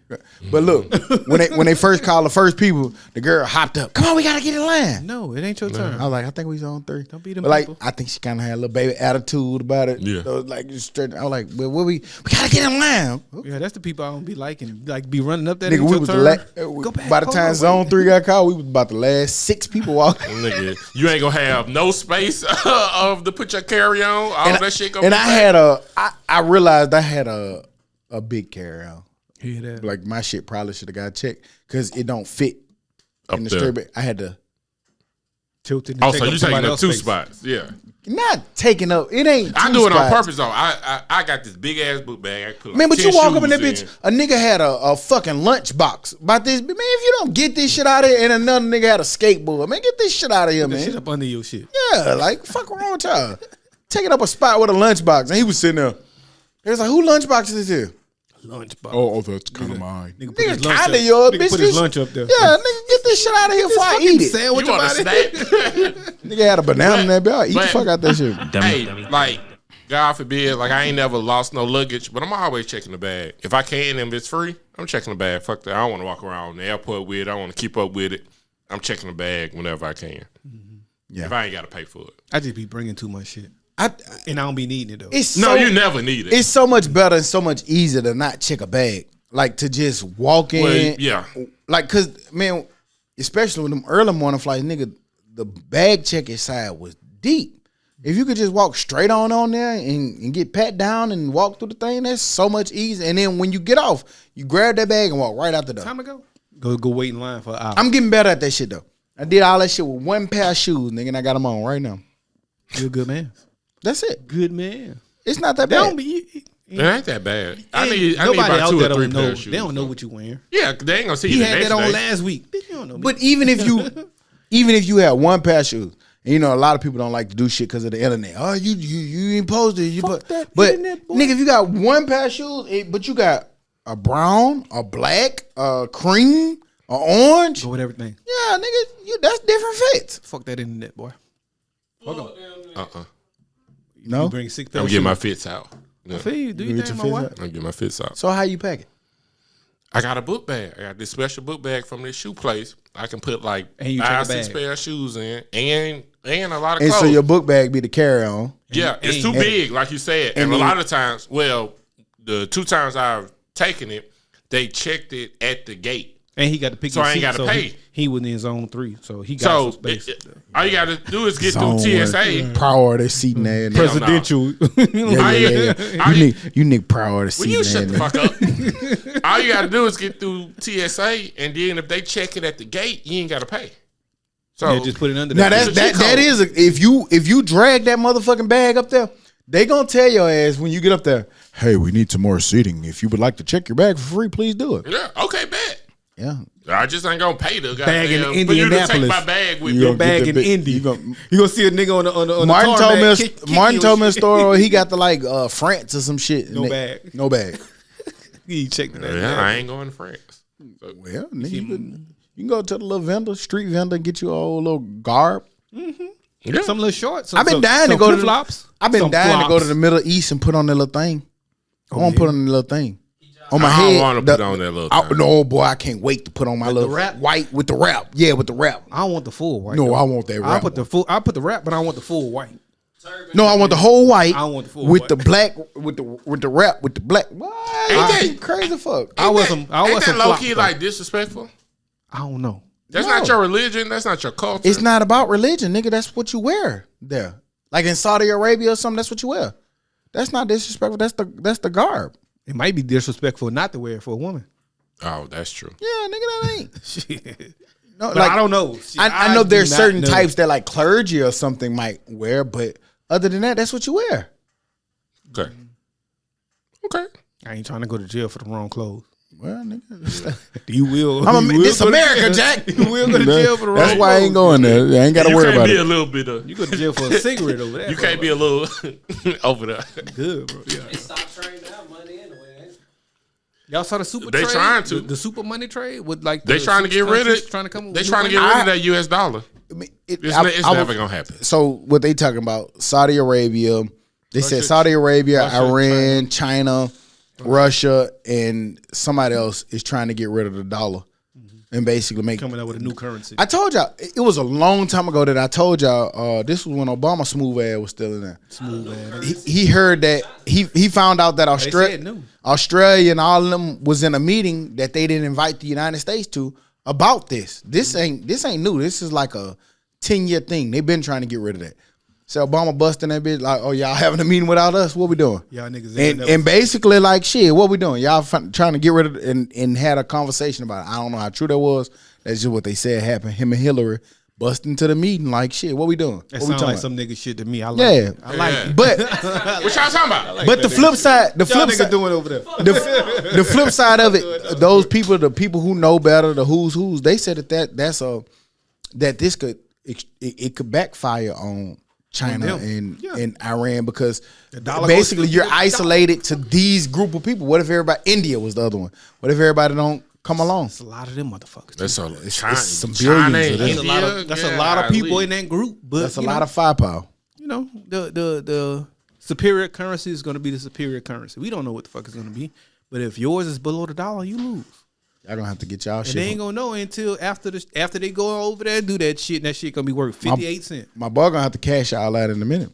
But look, when they first called the first people, the girl hopped up. Come on, we gotta get in line. No, it ain't your turn. I was like, I think we zone 3. Don't be them But like, people. I think she kind of had a little baby attitude about it. Yeah. So like, just straight. I was like, well, we gotta get in line. Yeah, that's the people I don't be liking. Like be running up that. Nigga, ain't we your was turn. Go back. by the Hold time on, zone wait. 3 got called, we was about the last 6 people walking. Nigga, you ain't gonna have no space to put your carry on. All that shit gonna And be I back. had I realized I had a big carry on. Hear that? Like my shit probably should have got checked because it don't fit Up in the there. straight back. I had to tilted. And Oh, take so up you somebody taking up else's two space. spots? Yeah. Not taking up. It ain't. I two do it on spots. purpose though. I got this big ass book bag. I put like Man, but 10 you walk up in that shoes bitch. A nigga had a fucking lunch box. About this, man. If you don't get this shit out of here, and another nigga had a skateboard, man, get this shit out of here, That shit man. up under your shit. Yeah, like fuck wrong with y'all. Taking up a spot with a lunchbox, and he was sitting there. He was like, "Who lunchbox is this here?" Lunchbox. Oh, that's kind of mine. Nigga, Nigga, his lunch kinda up. yours, Nigga bitch. put his This- lunch up there. Yeah, nigga, get this shit out of here before I eat it. Sandwich You want a about snack? it. Nigga had a banana in that belt. Eat the but- fuck out that shit. Hey, like, God forbid, like, I ain't never lost no luggage, but I'm always checking the bag. If I can and it's free, I'm checking the bag. Fuck that. I don't want to walk around the airport with it. I want to keep up with it. I'm checking the bag whenever I can. Yeah. If I ain't got to pay for it. I just be bringing too much shit. And I don't be needing it, though. it's No, so, you never need it. It's so much better and so much easier to not check a bag. Like to just walk in. Well, yeah. Like, cause man, especially with them early morning flights, nigga, the bag checking side was deep. If you could just walk straight on there and get pat down and walk through the thing, that's so much easier. And then when you get off, you grab that bag and walk right out the door. Time to go. Go wait in line for an hour. I'm getting better at that shit though. I did all that shit with one pair of shoes, nigga, and I got them on right now. You're a good man. That's it. Good man. It's not that They bad. don't be. It ain't that bad. I need Nobody about out 2 there or 3 don't pair know. of shoes. They don't know what you wearing. Yeah, they ain't gonna see He you the had next that on day. last week. Bitch, you don't know. But even if you had one pair of shoes, and you know a lot of people don't like to do shit because of the internet. Oh, you ain't posted. But internet, boy. nigga, if you got one pair of shoes, but you got a brown, a black, a cream, a orange, Go with everything. yeah, nigga, that's different fits. Fuck that internet, boy. No, You bring 6 pairs. I'm getting my fits out. Yeah. I feel you. Do You you get think, your my fits wife? I'm getting my fits out. so how you pack it? I got a book bag. I got this special book bag from this shoe place. I can put like And you check 5, a 6 bag. pair of shoes in, and a lot of And clothes. so your book bag be the carry on. Yeah, it's too and- big, like you said. And, and a then- lot of times, well, the 2 times I've taken it, they checked it at the gate. And he got to pick So his I ain't seat, gotta so pay. He was in zone 3, so he got So some space. all you got to do is get Zone through one. TSA. Priority seating there. Hell no. Presidential. Yeah. You need priority Will you seating shut there. the fuck up? All you got to do is get through TSA, and then if they check it at the gate, you ain't got to pay. So Yeah, just put it under Now there. that is if you drag that motherfucking bag up there, they gonna tell your ass when you get up there, hey, we need some more seating. If you would like to check your bag for free, please do it. yeah, okay, bet. Yeah. I just ain't gonna pay the Bag in goddamn for you to take Indianapolis. my bag with You me. gonna bag get in the big- Indy. you You gonna- gonna see a nigga on the Martin the told me tarmac kick Martin your told me a shit. story. He got to like France or some shit. No bag. No bag. He checked that. Yeah, I ain't going to France. Well, nigga, you can go to the little vendor, street vendor, and get you a whole little garb. Yeah. Some little shorts. I've been dying to go to the flops. I've been dying to go to the Middle East and put on that little thing. I want to put on the little thing on my I head. don't want to put on that little thing. No, boy, I can't wait to put on my little wrap? white with the wrap. Yeah, with the wrap. I don't want the full white. No, though. I want that I wrap. put the full. I put the wrap, but I want the full white. No, I want the whole white. I don't want the full with white. the black with the wrap with the black. What? that- Crazy fuck? I want some. I Ain't want that some low flops, key though. like disrespectful? I don't know. That's No. not your religion. That's not your culture. It's not about religion, nigga. That's what you wear there. Like in Saudi Arabia or something, that's what you wear. That's not disrespectful. That's the garb. It might be disrespectful not to wear it for a woman. Oh, that's true. Yeah, nigga, that ain't. Shit. No, But like I don't know. Shit, I know do there's not certain know. types that like clergy or something might wear, but other than that, that's what you wear. Okay. Okay. I ain't trying to go to jail for the wrong clothes. Well, nigga, You will. this go to America, jail. Jack. You will go to jail for the wrong That's why I ain't clothes. going there. I ain't got to You worry can't about be it. a little bit of. You go to jail for a cigarette over there. You can't be a little over there. good, bro. Yeah. They stopped trading that money anyway. ain't it? Y'all saw the super They trade? trying to. The super money trade with like They the trying to six get rid countries of. trying to come They with trying to new get money? rid of that U.S. dollar. I mean, It's I never was- gonna happen. So what they talking about? Saudi Arabia. They said Russia, Saudi Arabia, Russia, Iran, China, Russia, and somebody else is trying to get rid of the dollar and basically make. coming up with a new currency. I told y'all it was a long time ago that I told y'all this was when Obama smooth ass was still in there. Smooth ass. He heard that he found out that said no. Australia and all of them was in a meeting that they didn't invite the United States to about this. This ain't new. This is like a 10-year thing. They've been trying to get rid of that. So Obama busting that bitch like, oh, y'all having a meeting without us? What we doing? Y'all niggas ain't And never- basically like shit, what we doing? Y'all trying to get rid of it and had a conversation about it. I don't know how true that was. That's just what they said happened. Him and Hillary bust into the meeting like shit. What we doing? That What we sounds like about? some nigga shit to me. I like Yeah. it. I like it. But What y'all talking about? but the flip side, the Y'all flip niggas side, doing over there. the flip side of it, those people, the people who know better, the who's, they said that this could it could backfire on China them. and Iran because dollar basically goes to you're the dollar. isolated to these group of people. What if everybody? India was the other one. What if everybody don't come along? It's a lot of them motherfuckers. That's all. It's China, some China, billions of them. India, That's a lot of people in that group. But That's a lot of firepower. You know, the superior currency is going to be the superior currency. We don't know what the fuck it's going to be. But if yours is below the dollar, you lose. Y'all gonna have to get y'all And shit. they ain't gonna know until after they go over there and do that shit. And that shit gonna be worth 58 cents. My boy gonna have to cash y'all out in a minute.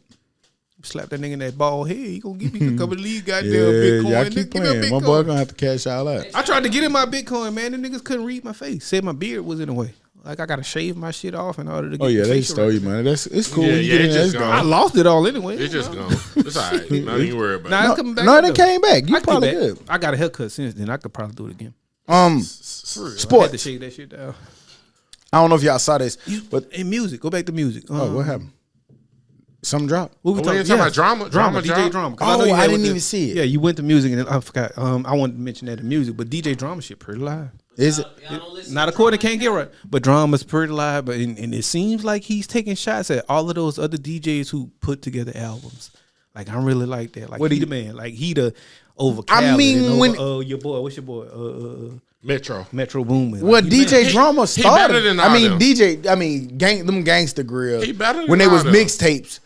Slap that nigga in that bald head. He gonna give me a couple of these goddamn Yeah, Bitcoin. y'all Nigga, keep give me a playing. My Bitcoin. boy gonna have to cash y'all out. I tried to get in my Bitcoin, man. The niggas couldn't read my face. Said my beard was in the way. Like I gotta shave my shit off in order to get Oh yeah, the they facial stole you, recognition. man. It's cool. Yeah, when you yeah, get in it's there, just it's gone. I lost it all anyway. It's just gone. It's all right. Don't even worry about Nah, it. it's coming back. No, up, they though. came back. You I probably keep good. it. I got a haircut since then. I could probably do it again. I had to Sports. shave that shit down. I don't know if y'all saw this, but In music, go back to music. oh, what happened? Some drop. What we Oh, we ain't talking about drama? Drama, Drama, DJ Drama. 'Cause Oh, know you I had didn't with even see it. Yeah, you went to music and I forgot. I wanted to mention that in music, but DJ Drama shit pretty live. Is it? Y'all don't listen Not to according to Drama Can't Get Right, but Drama's pretty live. But and it seems like he's taking shots at all of those other DJs who put together albums. Like I really like that. Like What he do the man. Like he the over. I Khaled mean, and over, when- your boy, what's your boy? Metro. Metro Boomin. Well, Like, he DJ man. Drama better started. than I all mean, them. DJ. I mean, them Gangsta Grill. He better than when they all was them. mixtapes,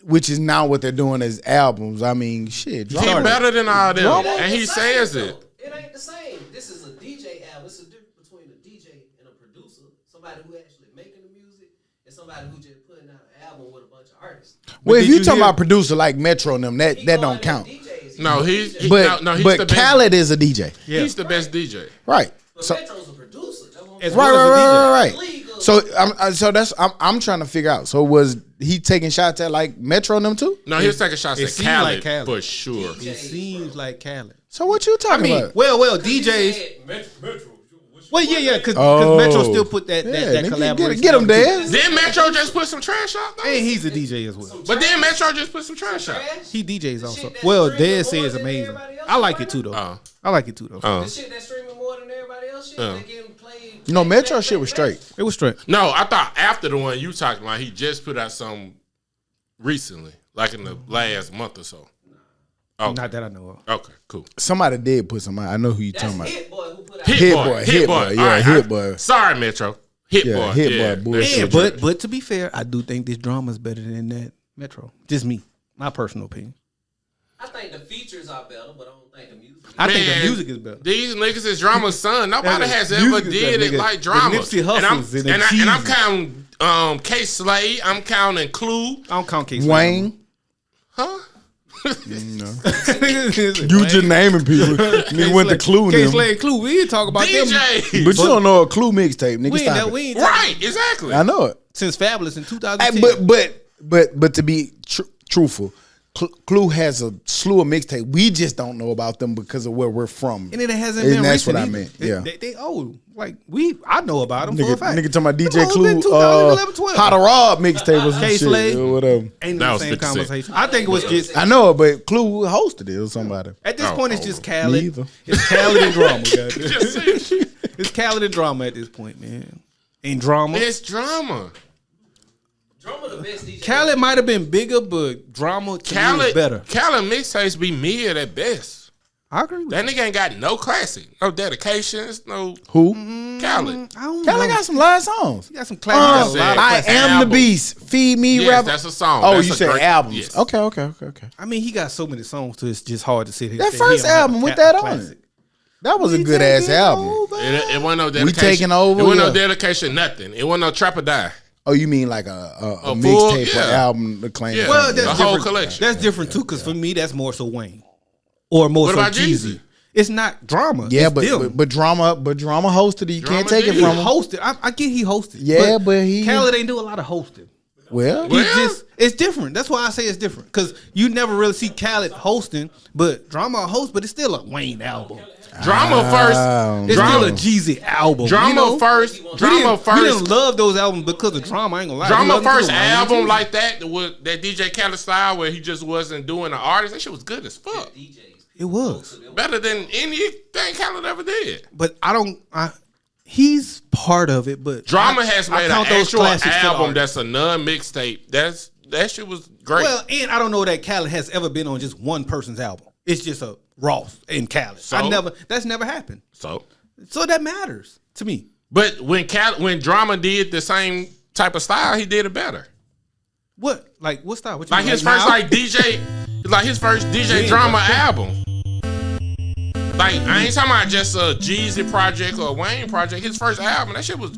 which is now what they're doing as albums. I mean, shit. He Drama. better than all them, Drama? and he says it. It ain't the same. This is a DJ album. It's a difference between a DJ and a producer. Somebody who actually making the music and somebody who just putting out an album with a bunch of artists. Well, if did you you talking hear- about producer like Metro and them, that He don't going count. at DJs. No, He's he's a DJ. But no, he's but the best. Khaled is a DJ, Yeah. He's the best DJ. right? But So Metro's a producer. That's what I'm As saying. well right. as a DJ. League of- So I'm trying to figure out. So was he taking shots at like Metro and them too? No, he was taking shots it at seemed Khaled, like Khaled. for sure. It seems like Khaled. So what you talking about? Well, He DJs. said, Metro. Well, yeah, because Oh. Metro still put that nigga, collaboration. Get him on, too. there. Then Metro just put some trash out, though. And he's a DJ as well. But then Metro just put some trash out. Trash? He DJs also. shit that's Well, streaming Dad more says than amazing. everybody else I like right it too, now? though. I like it too, though. The shit that's streaming more than everybody else shit. They getting played. You know, Metro shit was straight. It was straight. No, I thought after the one you talking about, he just put out some recently, like in the last month or so. Oh, Not that I know of. okay, cool. Somebody did put some. I know who you That's talking about. Hit Boy who put out. Hit Boy, yeah, All right, Hit Boy. Sorry, Metro. Hit Yeah, Boy. Hit yeah, Boy, bullshit. Yeah, but to be fair, I do think this drama's better than that Metro. Just me, my personal opinion. I think the features are better, but I don't think the music. I think Man, the music is better. These niggas is Drama's son. Nobody Yeah, has music ever is did better, it nigga. like The Drama. Nipsey And I'm, Hussles and and, the I, and I'm Jeezy. counting K Slade. I'm counting Clue. I don't count Case Wayne. Huh? You just naming people. Nigga went to Clue Case them. Slade Clue. We didn't talk about them DJ. But you don't know a Clue mixtape, nigga. We ain't, Stop we it. ain't talk- Right, exactly. I know it. since Fabulous in Hey, 2010. but to be truthful, Clue has a slew of mixtape. We just don't know about them because of where we're from. And it hasn't And been that's what recent I either. meant, yeah. They old. Like I know about them for a Nigga, fact. nigga talking about Them DJ hoes Clue, been 2011, 12. How to Rob mixtape was some K shit Slade. or whatever. Ain't That no was same 50 Cent. conversation. I think it was just I know it, but Clue hosted it or somebody. at this Oh, point it's oh, just Me Khaled. either. It's Khaled and drama, goddamn. Just saying shit. It's Khaled and drama at this point, man. And drama. It's Drama. Drama the best DJ. Khaled might have been bigger, but drama to me was better. Khaled mixtapes be mid at best. I agree with That nigga ain't got no classic, no dedications, no Who? Khaled. I don't Khaled know. got some live songs. He got some classics. Oh, a lot of I I classics. am the Album. beast. Feed me, Yes, rapper. that's a song. Oh, That's you a said great- albums. yes. Okay. I mean, he got so many songs to it's just hard to sit here. That and say he first don't have album a with ca- that on classic. it. That was a We good ass taking album. over. It wasn't no dedication. taking over, It wasn't no yeah. dedication, nothing. It wasn't no Trap or Die. Oh, you mean like a full- mixtape or yeah. album to claim? Yeah. Well, The that's whole different. collection. That's different too, because for me, that's more so Wayne or more What so about Jeezy. Jeezy? It's not drama. Yeah, It's them. but drama hosted it. You can't Drama take it did. from He him. hosted. I get he hosted. Yeah, but he- Khaled ain't do a lot of hosting. Well, He Well- just it's different. That's why I say it's different because you never really see Khaled hosting, but drama a host, but it's still a Wayne album. Drama first. It's Drama, still a Jeezy album. Drama you know? first. We Drama didn't, we first. didn't love those albums because of Drama. I ain't gonna lie. Drama We loved them first because of Ryan album Jeezy. like that DJ Khaled style where he just wasn't doing the artist. That shit was good as fuck. DJs. It was. Better than anything Khaled ever did. But he's part of it. But Drama has made an count those actual classics to the album artist. that's a non-mixtape. That shit was great. Well, and I don't know that Khaled has ever been on just one person's album. It's just a Ross and Khaled. So? That's never happened. So that matters to me. but when Drama did the same type of style, he did it better. What? Like what style? What you Like mean, his now? first his first DJ Drama album. Like I ain't talking about just a Jeezy project or a Wayne project. His first album, that shit was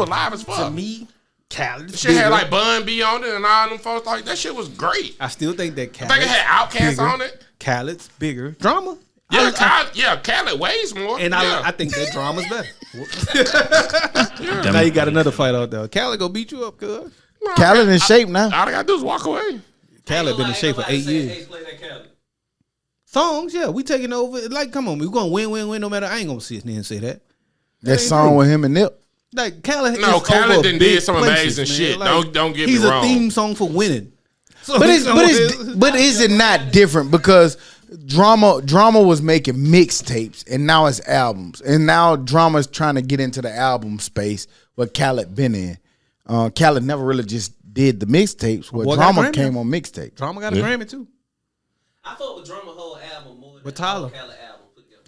live as fuck. To me, Khaled. That shit had like Bun B on it and all them folks. Like that shit was great. I still think that I Khaled. think it had Outkast bigger. on it. Khaled's bigger. Drama. Yeah, Khaled weighs more. And yeah. I think that Drama's better. Now you got another fight out there. Khaled gonna beat you up, cuz. Khaled in shape now. All I gotta do is walk away. Khaled been in shape for 8 years. Songs, yeah, we taking over. Like, come on, we gonna win no matter. I ain't gonna sit there and say that. That song with him and Nip. Like Khaled, No, is Khaled over done big did some places, amazing man. shit. Like, Don't get me he's wrong. a theme song for winning. So But is it not different because Drama was making mixtapes and now it's albums, and now Drama's trying to get into the album space what Khaled been in. Khaled never really just did the mixtapes. Where Boy got Drama Grammy. came on mixtape. Drama got a Grammy too. I fuck with Drama whole album more than With Tyler. the Khaled album put together.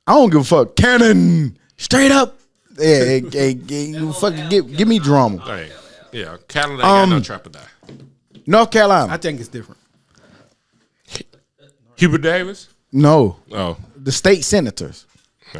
I don't give a fuck. Cannon straight up. Yeah, you fucking give me Drama. Hey, yeah, Khaled ain't got no trap or die. North Carolina. I think it's different. Hubert Davis? No, Oh. the state senators.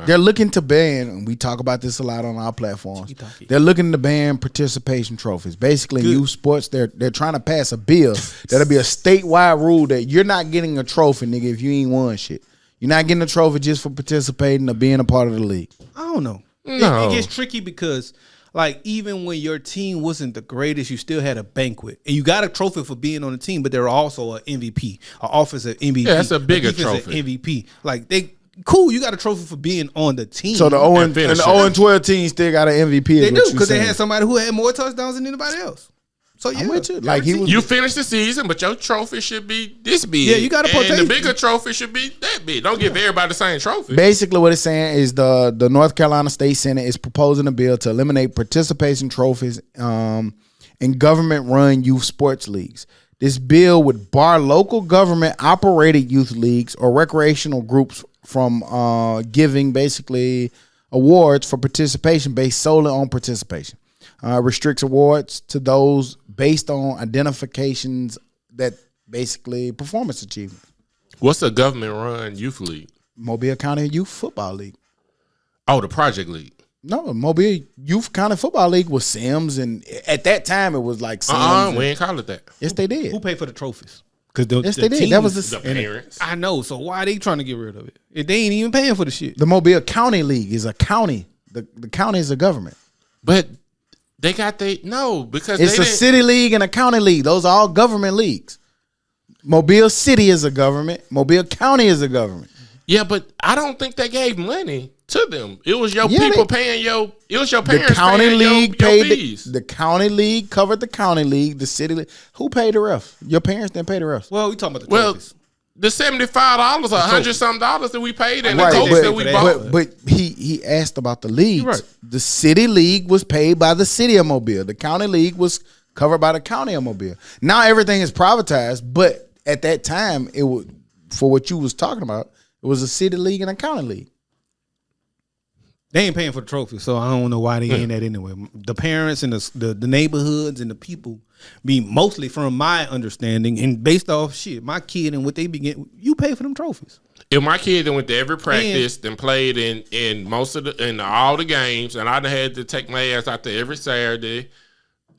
They're looking to ban, and we talk about this a lot on our platforms. They're looking to ban participation trophies. Basically, in youth sports, they're trying to pass a bill that'll be a statewide rule that you're not getting a trophy, nigga, if you ain't won shit. You're not getting a trophy just for participating or being a part of the league. I don't know. No. It gets tricky because, like, even when your team wasn't the greatest, you still had a banquet. And you got a trophy for being on the team, but they're also an MVP, an offensive MVP. Yeah, that's a bigger defensive trophy. MVP. Like, cool, you got a trophy for being on the team. So the 0 and finish the it. 0 and 12 team still got an MVP. they do, because they had somebody who had more touchdowns than anybody else. So, yeah. I'm with you. Like, he was. You finished the season, but your trophy should be this big. Yeah, you gotta And partake. the bigger trophy should be that big. Don't give everybody the same trophy. Basically, what it's saying is the North Carolina State Senate is proposing a bill to eliminate participation trophies in government-run youth sports leagues. This bill would bar local government-operated youth leagues or recreational groups from giving basically awards for participation based solely on participation. Restricts awards to those based on identifications that basically performance achievement. What's a government-run youth league? Mobile County Youth Football League. Oh, the Project League. No, Mobile Youth County Football League was Sims, and at that time it was like Sims. We ain't call it that. Yes, they did. Who paid for the trophies? Because Yes, they did. That was The parents. I know. So why are they trying to get rid of it? If they ain't even paying for the shit. the Mobile County League is a county. The county is a government. But they got because It's they a didn't- city league and a county league. Those are all government leagues. Mobile City is a government. Mobile County is a government. Yeah, but I don't think they gave money to them. It was your Yeah, people they- paying it was your The parents county paying league your paid fees. the county league covered the county league. The city league. Who paid the ref? Your parents didn't pay the refs. Well, we talking about the Well, trophies. the $75 or $100-something that we paid and Right, the coats but- that we but- bought. But he asked about the leagues. Right. The city league was paid by the city of Mobile. The county league was covered by the county of Mobile. Now everything is privatized, but at that time it was for what you was talking about. It was a city league and a county league. They ain't paying for the trophy, so I don't know why they ain't that anyway. The parents and the neighborhoods and the people be mostly, from my understanding, and based off shit, my kid and what they begin, you pay for them trophies. If my kid went to every practice and played in most of in all the games, and I done had to take my ass out there every Saturday,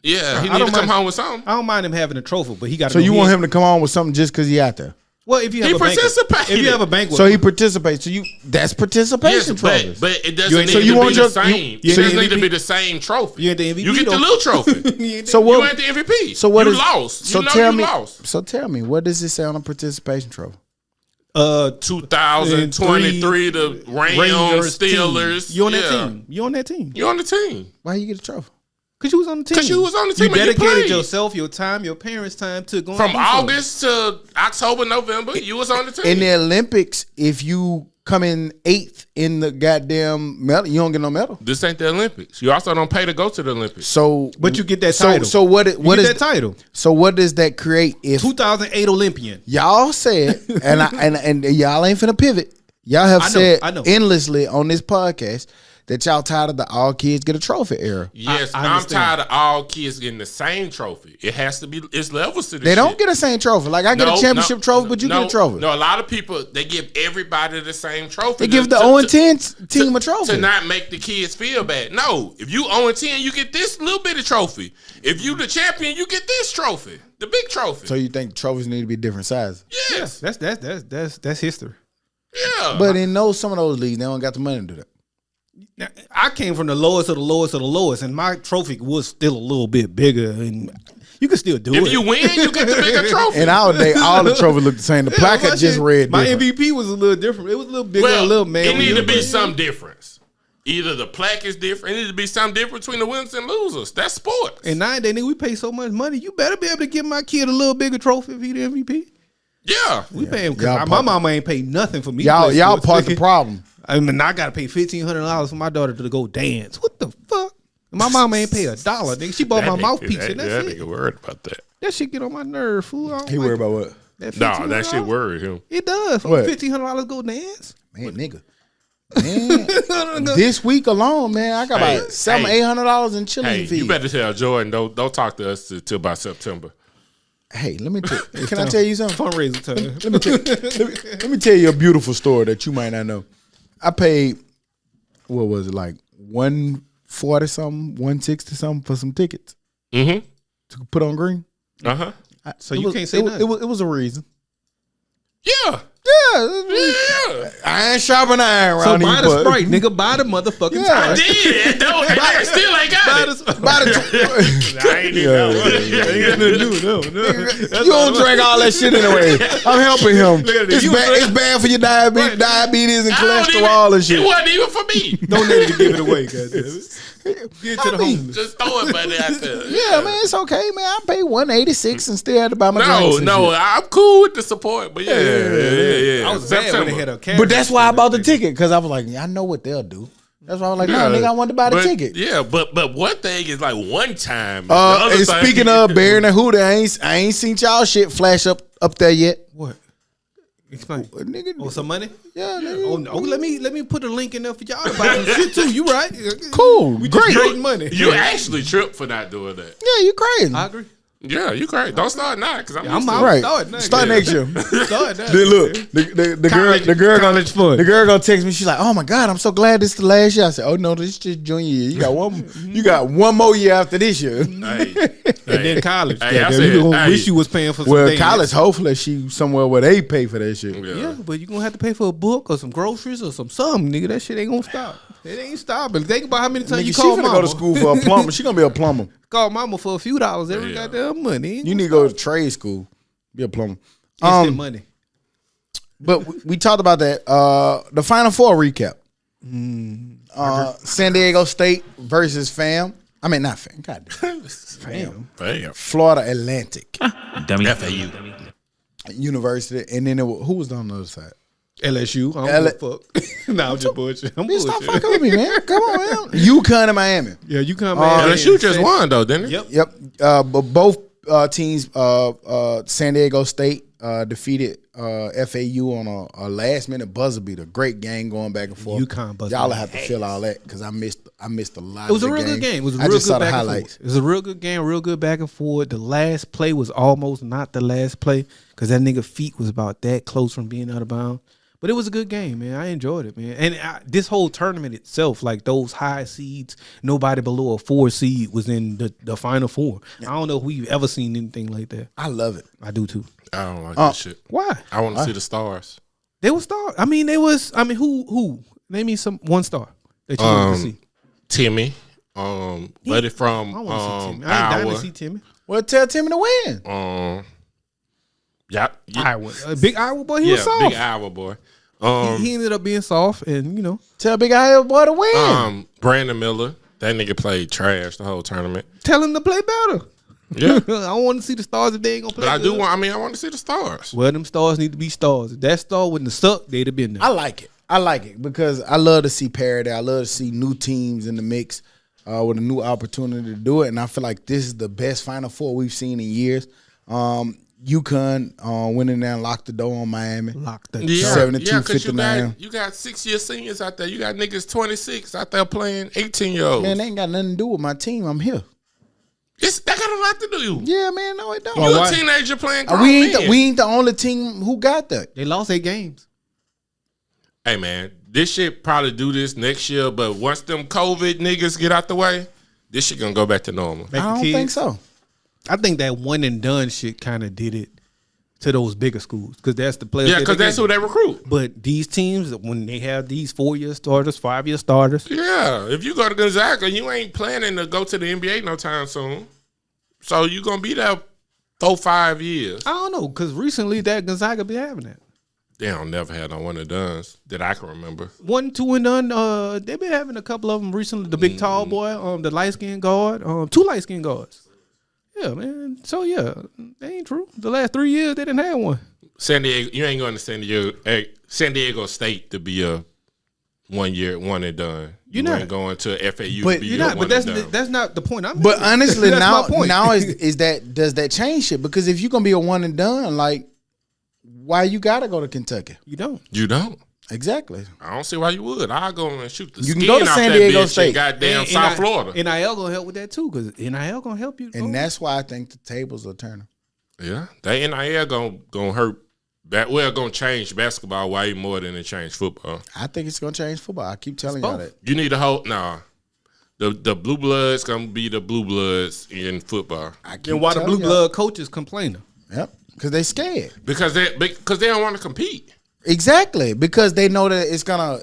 yeah, he I need to don't come mind- home with something. I don't mind him having a trophy, but he got. So you want him to come on with something just because he out there? Well, if you have He a banquet, participated. if you have a banquet, So he participates. So that's participation Yes, trophies. but it doesn't You need ain't- to so you be want the your- same. you It so doesn't you need to MVP? be the same trophy. you ain't the MVP. You get the though. little trophy. You ain't So the- what? You ain't the MVP. So what you is lost? So you know tell you me. lost. So tell me, what does it say on a participation trophy? 2023, the Rams, Steelers. You on that team? You on that team? You on the team. Why you get a trophy? Because you was on the team. Because you was on the team. You and dedicated played. yourself, your time, your parents' time to going From to do something. August to October, November, you was on the team. In the Olympics, if you come in 8th in the goddamn medal, you don't get no medal. This ain't the Olympics. You also don't pay to go to the Olympics. So, But you get that title. So what is that title? So what does that create? If 2008 Olympian. y'all said, and y'all ain't finna pivot. Y'all have said I know. endlessly on this podcast that y'all tired of the all kids get a trophy era. Yes, I I'm understand. tired of all kids getting the same trophy. It has to be. It's levels to this. They don't shit. get the same trophy. Like I get a championship trophy, but you get a trophy. No, a lot of people they give everybody the same trophy. They give the 0-10 team a trophy. to not make the kids feel bad. No, if you 0-10, you get this little bitty trophy. If you the champion, you get this trophy, the big trophy. So you think trophies need to be different sizes? Yes, That's history. yeah. But in some of those leagues, they don't got the money to do that. Now, I came from the lowest of the lowest of the lowest, and my trophy was still a little bit bigger, and you can still do it. if you win, you get the bigger trophy. In our day, all the trophies look the same. The placard just read My different. MVP was a little different. It was a little bigger, well, a little man. it need to be some difference. Either the plaque is different. It need to be some difference between the winners and losers. That's sports. And nowadays, nigga, we pay so much money. You better be able to give my kid a little bigger trophy if he the MVP. yeah. We pay him Y'all because my mama ain't paid nothing for me. to Y'all play sports, part the nigga. problem. I mean, I gotta pay $1,500 for my daughter to go dance. What the fuck? My mama ain't pay $1, nigga. She bought my mouthpiece and that's that it. nigga worried about that. That shit get on my nerve, fool. I don't He like worried it. about what? Nah, that shit $1,500? worried him. It does. For What? $1,500 go dance. Man, nigga. Man, this week alone, man, I got about $800 in chili Hey, fees. you better tell Jordan don't talk to us till about September. Hey, let me can I tell you something? Fundraiser time. Let me tell you a beautiful story that you might not know. I paid, what was it, like $140 something, $160 something for some tickets Mm-hmm. to put on green. Uh-huh. So you can't say nothing. It was a reason. Yeah. Yeah, Yeah. iron sharpen iron So around buy these the butts. Sprite, nigga. Buy the motherfucking Yeah. time. Did. No, and I still ain't got it. Buy the I ain't even know. You don't drink all that shit anyway. I'm helping him. at this. It's bad for your diabetes and I don't cholesterol even- and shit. It wasn't even for me. Donate to give it away, goddammit. Get to the homeless. Just throw it money out there. Yeah, man, it's okay, man. I paid $186 and still had to buy my No, drinks and no, shit. I'm cool with the support, but yeah. I was bad when they had a cash. But that's why I bought the ticket, because I was like, I know what they'll do. That's why I was like, no, nigga, I wanted to buy the But- ticket. Yeah, but one thing is like one time. The other And thing- speaking of Bear and the Hooter, I ain't seen y'all shit flash up there yet. What? Explain. Nigga, Oh, some money? yeah, nigga. Oh, no. Let me put a link in there for y'all to buy some shit too. You right? Cool, We just great. trading money. you actually tripped for not doing that. Yeah, you crazy. I agree. Yeah, you crazy. Don't start now because I'm I'm used to out. it. Right. Start now. Start Yeah. next year. Start now. Then look, the girl college fun. The girl gonna text me. She's like, "Oh my god, I'm so glad this is the last year." I said, "Oh no, this is just junior year. You got one more year after this year." Hey, And then college. Hey, I goddamn. said, You gonna hey. wish you was paying for some Well, things. college, hopefully she somewhere where they pay for that shit. Yeah, but you gonna have to pay for a book or some groceries or some something, nigga. That shit ain't gonna stop. It ain't stopping. Think about how many times Nigga, you she call finna mama. go to school for a plumber. She gonna be a plumber. Call mama for a few dollars every Yeah. goddamn money. You need to go to trade school. Be a plumber. Instant money. But we talked about that. The Final Four recap. San Diego State versus FAM. I mean, not FAM. God damn. FAM. Damn. Florida Atlantic Dummy. FAU. University. And then who was on the other side? LSU. I don't give a fuck. Nah, I'm just bullshit. I'm Bitch, stop bullshit. fucking with me, man. Come on, man. UConn and Miami. Yeah, you come man. LSU just won though, didn't it? Yep. Yep. But both teams, San Diego State defeated FAU on a last minute buzzer beater. Great game going back and forth. UConn buzzer Y'all beater. have to feel all that because I missed a lot. It was of a the real good game. It was a I real just good saw the back and highlights. forth. It was a real good game, real good back and forth. The last play was almost not the last play because that nigga feet was about that close from being out of bounds. But it was a good game, man. I enjoyed it, man. And this whole tournament itself, like those high seeds, nobody below a 4 seed was in the Final Four. I don't know if we've ever seen anything like that. I love it. I do too. I don't like that shit. Why? I want to see the stars. They were stars. I mean, who? Name me one star that you want to see. Timmy, buddy from I want to see Timmy. I ain't dying to Iowa. see Timmy. Well, tell Timmy to win. Yeah, Iowa, a big Iowa boy. He was soft. big Iowa boy. He ended up being soft, and Tell Big Iowa boy to win. Brandon Miller, that nigga played trash the whole tournament. tell him to play better. Yeah, I don't want to see the stars if they ain't gonna play. but I do good. want. I want to see the stars. Well, them stars need to be stars. If that star wouldn't have sucked, they'd have been there. I like it because I love to see parity. I love to see new teams in the mix with a new opportunity to do it. And I feel like this is the best Final Four we've seen in years. UConn went in there and locked the door on Miami. Locked the Yeah, 72-59. You got 6-year seniors out there. You got niggas 26 out there playing 18-year-olds. Man, they ain't got nothing to do with my team. I'm here. That got a lot to do. Yeah, man, no, it don't. You why? a teenager playing grown we men. ain't the only team who got that. They lost 8 games. Hey, man, this shit probably do this next year, but once them COVID niggas get out the way, this shit gonna go back to normal. Back I to don't kids. think so. I think that one and done shit kind of did it to those bigger schools because that's the players. Yeah, because that's who they recruit. But these teams, when they have these 4-year starters, 5-year starters, Yeah, if you go to Gonzaga, you ain't planning to go to the NBA no time soon. So you gonna be there 4-5 years. I don't know because recently that Gonzaga be having that. They don't never had on one and dones that I can remember. 1, 2 and done. They've been having a couple of them recently. The big tall boy, the light skinned guard, 2 light skinned guards. Yeah, man. So yeah, that ain't true. The last 3 years they didn't have one. San Diego, you ain't going to San Diego State to be a 1 year one and done. You not. ain't going to FAU But to be You're a not, one but and done. that's not the point. I'm But making. honestly, That's now my point. does that change shit? Because if you're gonna be a one and done, like, why you gotta go to Kentucky? you don't. You don't. Exactly. I don't see why you would. I'll go and shoot the You can skin go to off San that Diego bitch State. in goddamn And South Florida. NIL gonna help with that too because NIL gonna help you. And that's why I think the tables are turning. Yeah, that NIL gonna hurt. Gonna change basketball way more than it changed football. I think it's gonna change football. I keep telling y'all that. You need a whole The blue bloods gonna be the blue bloods in football I keep Then why the telling blue y'all. blood coaches complaining? Yep. Because they scared. because they don't want to compete. Exactly. Because they know that it's gonna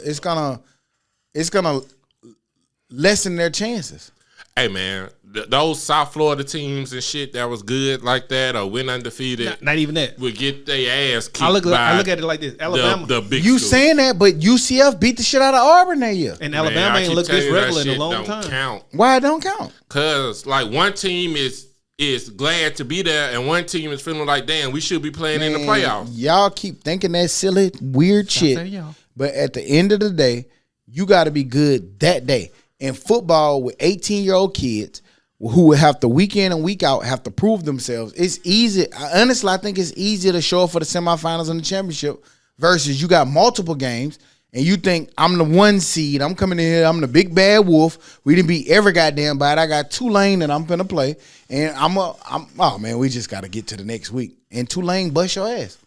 lessen their chances. Hey man, those South Florida teams and shit that was good like that or went undefeated Not even that. would get their ass kicked I look by at it like this: Alabama the big You school. saying that, but UCF beat the shit out of Auburn that year. and Man, Alabama I ain't keep looked this telling you that regular in a shit long don't time. Count. Why it don't count? Cause like one team is glad to be there and one team is feeling like damn we should be playing in the Man, playoffs. Y'all keep thinking that silly, weird shit. saying y'all. But at the end of the day, you got to be good that day. In football, with 18-year-old kids who will have to week in and week out have to prove themselves, it's easy. Honestly, I think it's easier to show up for the semifinals and the championship versus you got multiple games and you think I'm the 1 seed. I'm coming in here. I'm the big bad wolf. We didn't beat every goddamn bite. I got Tulane that I'm finna play, and oh man, we just got to get to the next week. And Tulane bust your ass.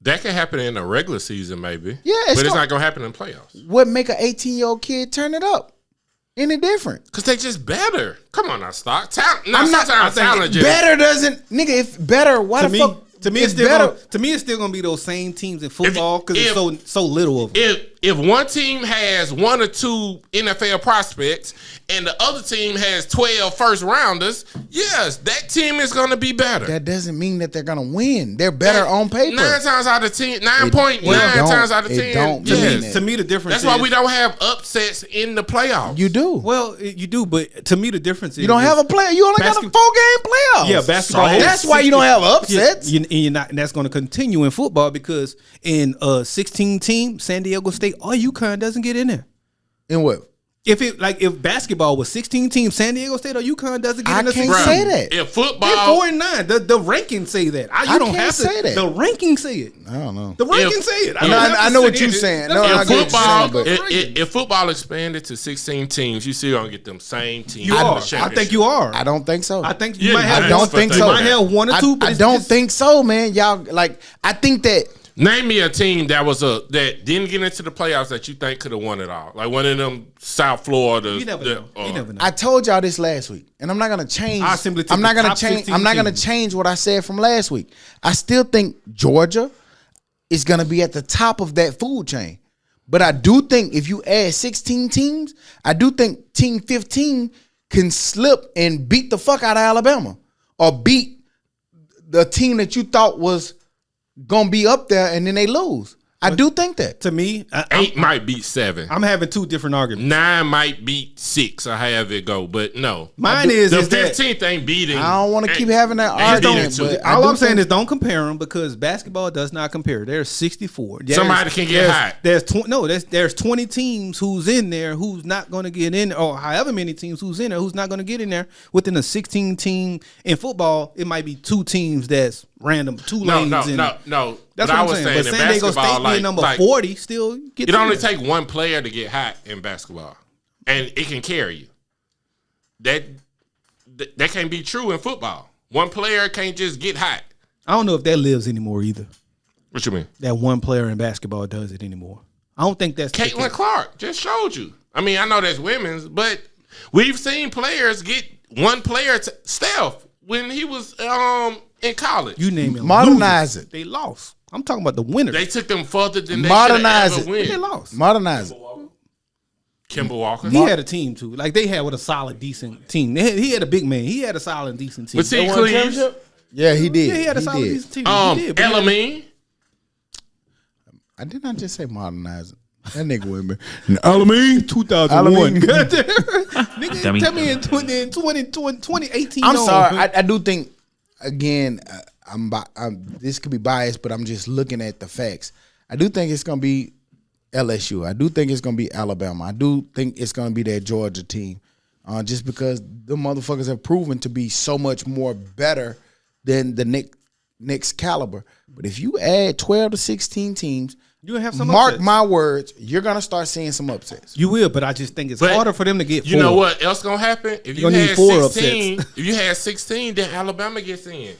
That can happen in the regular season, maybe. Yeah, but it's not gonna happen in playoffs What make an 18-year-old kid turn it up? Any different? because they just better. Come on, now, Stock. Talent. I'm not- Sometimes talent just Better doesn't, nigga. If better, why To the me, fuck? to me, if it's still better. it's still gonna be those same teams in football because if- it's so little of them. If one team has 1 or 2 NFL prospects and the other team has 12 first rounders, yes, that team is going to be better. That doesn't mean that they're gonna win. They're better on paper. 9 times out of 10, 9.9 don't. times out of It 10. don't To mean Yes. that. To me, the difference. That's why is, we don't have upsets in the playoffs. You do. Well, you do, but to me, the difference is You don't have a player. You only got a 4-game playoff. Yeah, basketball. So has that's why you don't have upsets. Yeah, and you're not, and that's going to continue in football because in a 16 team, San Diego State or UConn doesn't get in there. And what? If basketball was 16 teams, San Diego State or UConn doesn't get I in the can't 16. say that. If They're football, 4-9. The rankings say that. You don't can't have to say that. The rankings say it. I don't know. The rankings say it. No, I know what you're saying. No, I if get what you're saying, football, but- if football expanded to 16 teams, you still gonna get them same teams. You in the are. I championship. think you are. I don't think so. I think you Yeah, might have. I don't think you so. might have 1 or 2. But I it's don't just- think so, man. Y'all like. I think that. Name me a team that didn't get into the playoffs that you think could have won it all. Like one of them South Florida. You never know. You never know. I told y'all this last week, and I'm not gonna change. I simply took I'm not the gonna top change. 15 I'm not gonna teams. change what I said from last week. I still think Georgia is gonna be at the top of that food chain, but I do think if you add 16 teams, I do think Team 15 can slip and beat the fuck out of Alabama or beat the team that you thought was gonna be up there, and then they lose. I do think that. To me, 8 might beat 7. I'm having two different arguments. 9 might beat 6 or however it go, but no. Mine is the that 15th ain't beating. I don't want to keep having that ain't beating argument. two. But I All do I'm saying think- is don't compare them because basketball does not compare. There's 64. Somebody can get hot. There's 20 teams who's in there who's not going to get in, or however many teams who's in there who's not going to get in there. Within a 16 team in football, it might be 2 teams that's random, 2 lanes. No. That's But what I'm saying. But in San Diego basketball, State being number 40 still gets it only in there. take one player to get hot in basketball, and it can carry you. That can't be true in football. One player can't just get hot. I don't know if that lives anymore either. What you mean? That one player in basketball does it anymore. I don't think that's the Caitlin case. Clark just showed you. I mean, I know that's women's, but we've seen players get one player to Steph when he was in college. You name it. Modernize losers. it. They lost. I'm talking about the winners. They took them further than they Modernize should have it. ever They win. lost. Modernize it. Kemba Walker. He had a team too. Like they had with a solid, decent team. He had a big man. He had a solid, decent team. But see, Cleaves, Yeah, he did. Yeah, he had a solid, did. decent team. He did, but Elamine. I did not just say modernize it. That nigga with me. Alameen 2001. Alameen. Nigga, Dummy. tell me in 2018. I'm on. sorry. I do think again. This could be biased, but I'm just looking at the facts. I do think it's gonna be LSU. I do think it's gonna be Alabama. I do think it's gonna be that Georgia team, just because the motherfuckers have proven to be so much more better than the next caliber. But if you add 12 to 16 teams, You have some mark upsets. my words, you're gonna start seeing some upsets. You will, but I just think it's But harder for them to get. You 4. know what else gonna happen? If you gonna need had 4 16, if you had 16, then Alabama gets in,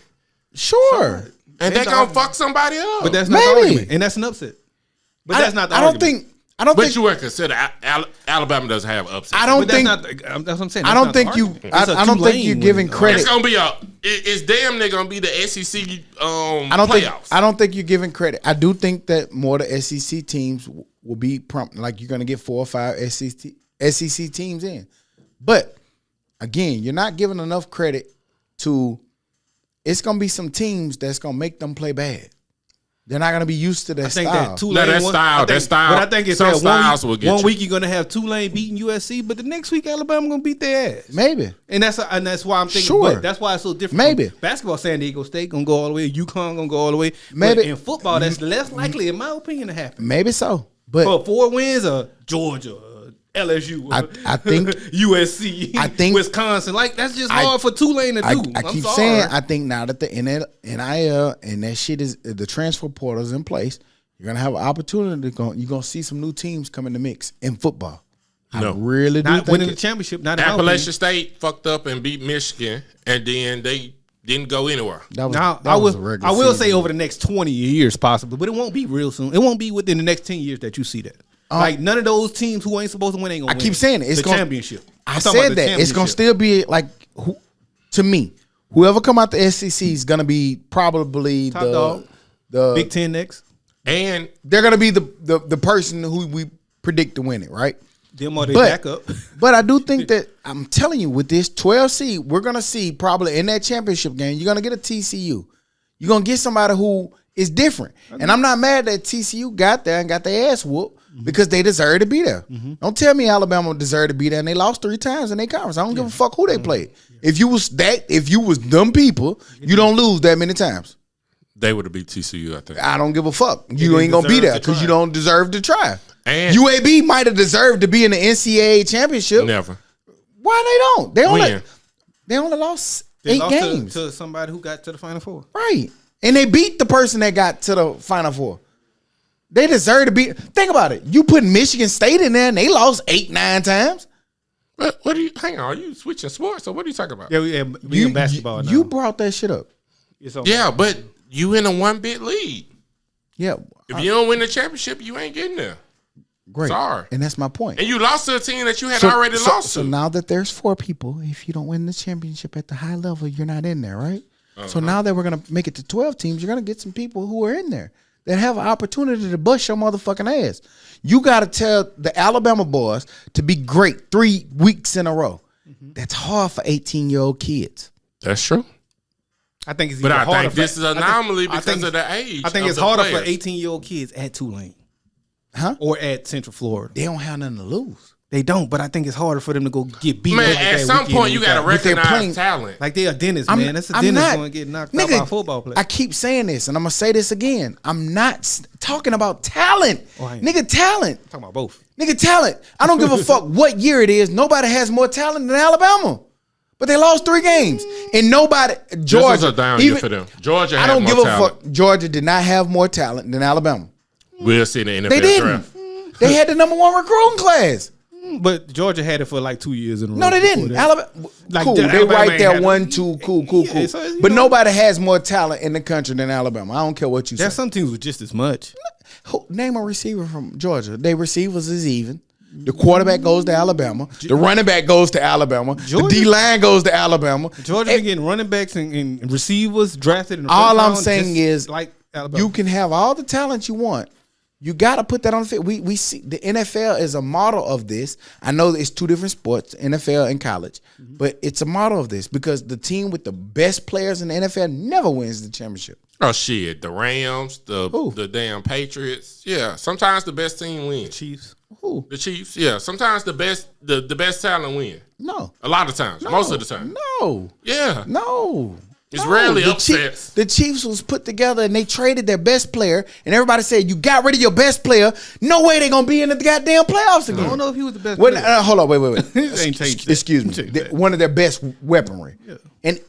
Sure. and they gonna fuck somebody up. But that's not Maybe. the argument, and that's an upset. But that's not the I don't argument. think. I don't But think. you would consider Alabama doesn't have upsets. I don't But that's think. not. That's what I'm saying. I That's don't not the think you. argument. It's a I don't think Tulane you're win. giving credit. It's gonna be it's damn near gonna be the SEC I don't think. playoffs. I don't think you're giving credit. I do think that more the SEC teams will be prompt. Like you're gonna get 4 or 5 SEC teams in, but again, you're not giving enough credit to. It's gonna be some teams that's gonna make them play bad. They're not gonna be used to that I think style. that Tulane. No, that one- style, I think- that style. But I think it's Some that styles will get one you. week you're gonna have Tulane beating USC, but the next week Alabama gonna beat their ass. Maybe. And that's why I'm thinking. Sure. But that's why it's so different. Maybe. Basketball, San Diego State gonna go all the way. UConn gonna go all the way. Maybe. But in football, that's less likely, in my opinion, to happen. Maybe so, but For 4 wins, Georgia, LSU, I think- USC, I think- Wisconsin. Like that's just hard for Tulane to do. I I'm keep sorry. saying I think now that the NIL and that shit is the transfer portal is in place, you're gonna have an opportunity to you're gonna see some new teams come in the mix in football. No. I really do not think winning the it. championship. Not in my Appalachian opinion. State fucked up and beat Michigan, and then they didn't go anywhere. That was, Now, that I was will. a regular I will season. say over the next 20 years, possibly, but it won't be real soon. It won't be within the next 10 years that you see that. Like none of those teams who ain't supposed to win ain't gonna I win. keep saying it. It's the gonna, championship. I I'm talking about said the that it's gonna championship. still be like to me. Whoever come out the SEC is gonna be probably Top dog. the Big Ten next. And they're gonna be the person who we predict to win it, right? Them or they But- back up. But I do think that I'm telling you, with this 12 seed, we're gonna see probably in that championship game, you're gonna get a TCU. You're gonna get somebody who is different. And I'm not mad that TCU got there and got their ass whooped because they deserve to be there. Don't tell me Alabama deserved to be there and they lost 3 times in their conference. I don't give a fuck who they played. If you was dumb people, you don't lose that many times. they would have beat TCU, I think. I don't give a fuck. You didn't ain't gonna be deserve there to because try. you don't deserve to try. And- UAB might have deserved to be in the NCAA championship. Never. Why they don't? When? They only lost They 8 lost games. to somebody who got to the Final Four. Right. And they beat the person that got to the Final Four. They deserve to be. Think about it. You put Michigan State in there and they lost 8-9 times. What do you? Hang on, are you switching sports or what are you talking about? Yeah, we in basketball now. You brought that shit up. It's on- Yeah, but you in a 1-bit lead. Yeah. If you don't win the championship, you ain't getting there. Great. Sorry. And that's my point. And you lost to a team that you had already lost to. So now that there's 4 people, if you don't win the championship at the high level, you're not in there, right? So now that we're going to make it to 12 teams, you're going to get some people who are in there that have an opportunity to bust your motherfucking ass. You got to tell the Alabama boys to be great 3 weeks in a row. That's hard for 18-year-old kids. That's true. I think it's But even I harder think for- this is an anomaly I think- because of the age. I think of it's the harder for players. 18-year-old kids at Tulane. Huh? Or at Central Florida. They don't have nothing to lose. They don't, but I think it's harder for them to go get beat Man, up like at that some weekend point in you week got to out. But they're recognize playing- talent. Like they're a dentist, man. That's a I'm dentist not- going to get knocked out by a football player. I keep saying this, and I'm gonna say this again. I'm not talking about talent, Oh, I ain't. nigga. Talent, I'm talking about both. nigga. Talent. I don't give a fuck what year it is. Nobody has more talent than Alabama, but they lost 3 games, and nobody. Georgia, This was a down year for them. Georgia I had don't more give a talent. fuck. Georgia did not have more talent than Alabama. We'll see in the NFL They didn't. draft. They had the number 1 recruiting class. But Georgia had it for like 2 years in a row. No, they before didn't. that. Alabama, Like, cool. the They Alabama right ain't there, had 1, 2, cool. Yeah, so, you But know. nobody has more talent in the country than Alabama. I don't care what you say. There's some teams with just as much. Name a receiver from Georgia. Their receivers is even. The quarterback goes to Alabama. The running back goes to Alabama. Georgia- The D line goes to Alabama. Georgia been getting running backs and receivers drafted in the All first I'm round saying just is, like Alabama. you can have all the talent you want. You got to put that on the field. We see the NFL is a model of this. I know it's 2 different sports, NFL and college, but it's a model of this because the team with the best players in the NFL never wins the championship. Oh shit, the Rams, Who? the damn Patriots. Yeah, sometimes the best team wins. Chiefs. Who? The Chiefs. Yeah, sometimes the best talent win. No. A lot of times, most of the time. No. Yeah, No. It's rarely the upsets. The Chiefs was put together and they traded their best player, and everybody said, you got rid of your best player. No way they going to be in the goddamn playoffs again. I don't know if he was the best Well, player. hold on, wait. Ain't changed that. Excuse me. Changed that. One of their best weaponry. Yeah. And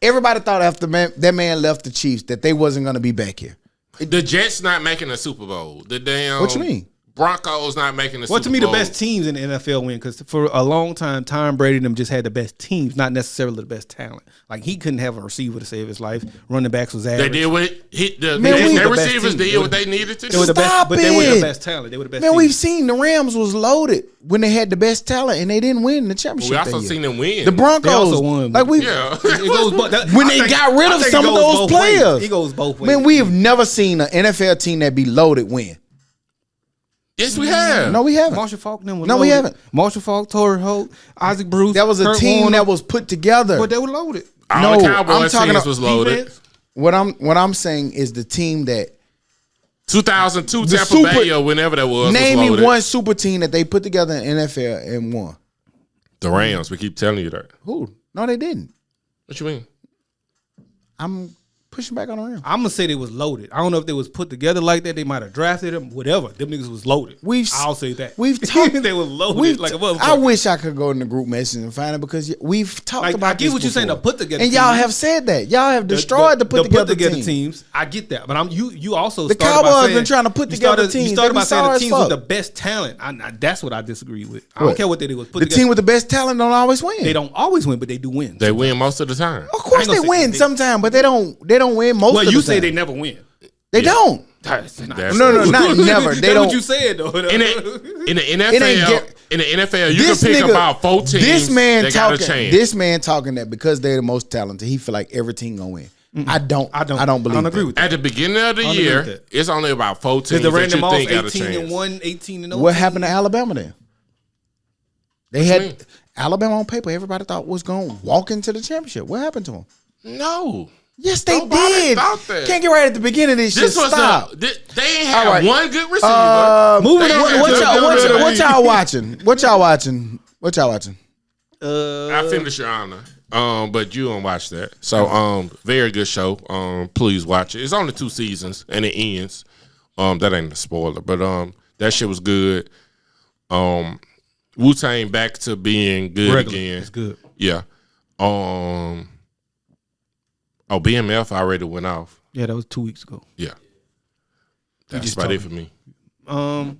everybody thought after that man left the Chiefs that they wasn't going to be back here. The Jets not making a Super Bowl. The damn What you mean? Broncos not making a Super Bowl. Well, to me, the best teams in the NFL win because for a long time, Tom Brady and them just had the best teams, not necessarily the best talent. Like he couldn't have a receiver to save his life. Running backs was average. They did what their we- receivers the best team. did what they needed to They were do. the best, Stop but they were it. the best talent. They were the best. Man, team. we've seen the Rams was loaded when they had the best talent and they didn't win the championship. We also that year. seen them win. The Broncos They also won. Like we, Yeah. It goes both- when I they think- got rid I of think some it of goes those both ways. players. It goes both ways. Man, we have never seen an NFL team that be loaded win. Yes, we have. No, we haven't. Marshall Faulk. Them was No, we loaded. haven't. Marshall Faulk, Torrey Holt, Isaac Bruce. That was a Kurt team Warner, that was put together. but they were loaded. All the No, Cowboys I'm talking teams about was loaded. Defense. What I'm saying is the team that 2002 The Tampa super- Bay or whenever that was name me loaded. one super team that they put together in NFL and won. The Rams. We keep telling you that. Who? No, they didn't. What you mean? I'm pushing back on the Rams. I'm gonna say they was loaded. I don't know if they was put together like that. They might have drafted them. Whatever. Them niggas was loaded. I'll say that. We've talked. they were loaded like a motherfucker. I wish I could go in the group message and find it because we've talked Like, about. I get this what you're saying. before. The put together, and y'all teams. have said that. Y'all have destroyed the put together team. teams. I get that, but you also The started by Cowboys saying, been trying to put you together started, teams. You started They by be saying sorry the as teams fuck. with the best talent. that's what I disagree with. I don't What? care what they was put The together. team with the best talent don't always win. They don't always win, but they do win. They win most of the time. Of course I ain't gonna they say win they- sometimes, but they don't win most Well, of the you time. say they never win. They don't. That's not, That's No, true. not never. They that's don't. what you said though. In the ain't NFL, get- in the NFL, you can This pick nigga- about 4 teams This man that got a talking. chance. This man talking that because they're the most talented, he feel like every team gonna win. I don't believe. agree with At the beginning of the I don't agree year, with that. it's only about 4 teams Because the that random you off think got a 18-1, chance. 18-0. What happened to Alabama then? They you had mean? Alabama on paper. Everybody thought was going to walk into the championship. What happened to them? No. Yes, they Nobody did. thought that. Can't get right at the beginning of this shit. This was Stop. they ain't had All right. one good receiver. Moving They on. had What two y'all good watching? What y'all watching? I finished Your Honor, but you don't watch that. So, very good show. Please watch it. It's only 2 seasons and it ends. That ain't a spoiler, but that shit was good. Wu-Tang back to being good Regular. again. It's good. Yeah. BMF already went off. Yeah, that was 2 weeks ago. Yeah. That's just about it talking. for me.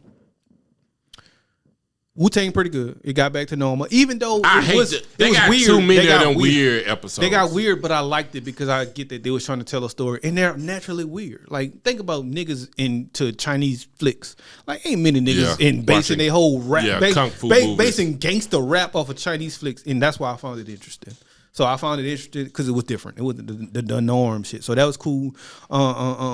Wu-Tang pretty good. It got back to normal, even though I it hate was, it. it They was got weird. too many They of got them weird episodes. They got weird, but I liked it because I get that they was trying to tell a story, and they're naturally weird. Like think about niggas into Chinese flicks. Like ain't many niggas Yeah, in basing watching- their whole rap, yeah, kung fu movies. basing gangster rap off of Chinese flicks, and that's why I found it interesting. So I found it interesting because it was different. It wasn't the norm shit. So that was cool.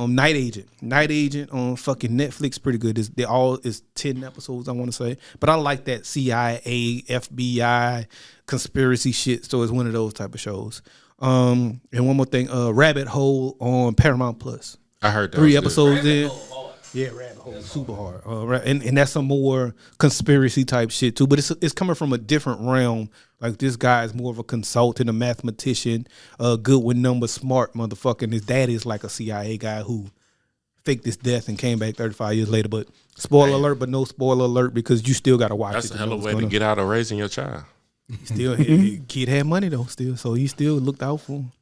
Night Agent on fucking Netflix, pretty good. It's 10 episodes, I want to say. But I like that CIA, FBI, conspiracy shit. So it's one of those type of shows. And one more thing, Rabbit Hole on Paramount Plus. I heard that 3 was good. episodes in. Yeah, Rabbit Hole is super hard. And that's some more conspiracy type shit too. But it's coming from a different realm. Like this guy is more of a consultant, a mathematician, good with numbers, smart motherfucker. And his daddy is like a CIA guy who faked his death and came back 35 years later. But spoiler alert, but no spoiler alert because you still got to watch That's it. a hell of a way to get out of raising your child. Still, kid had money though. Still, so he still looked out for him.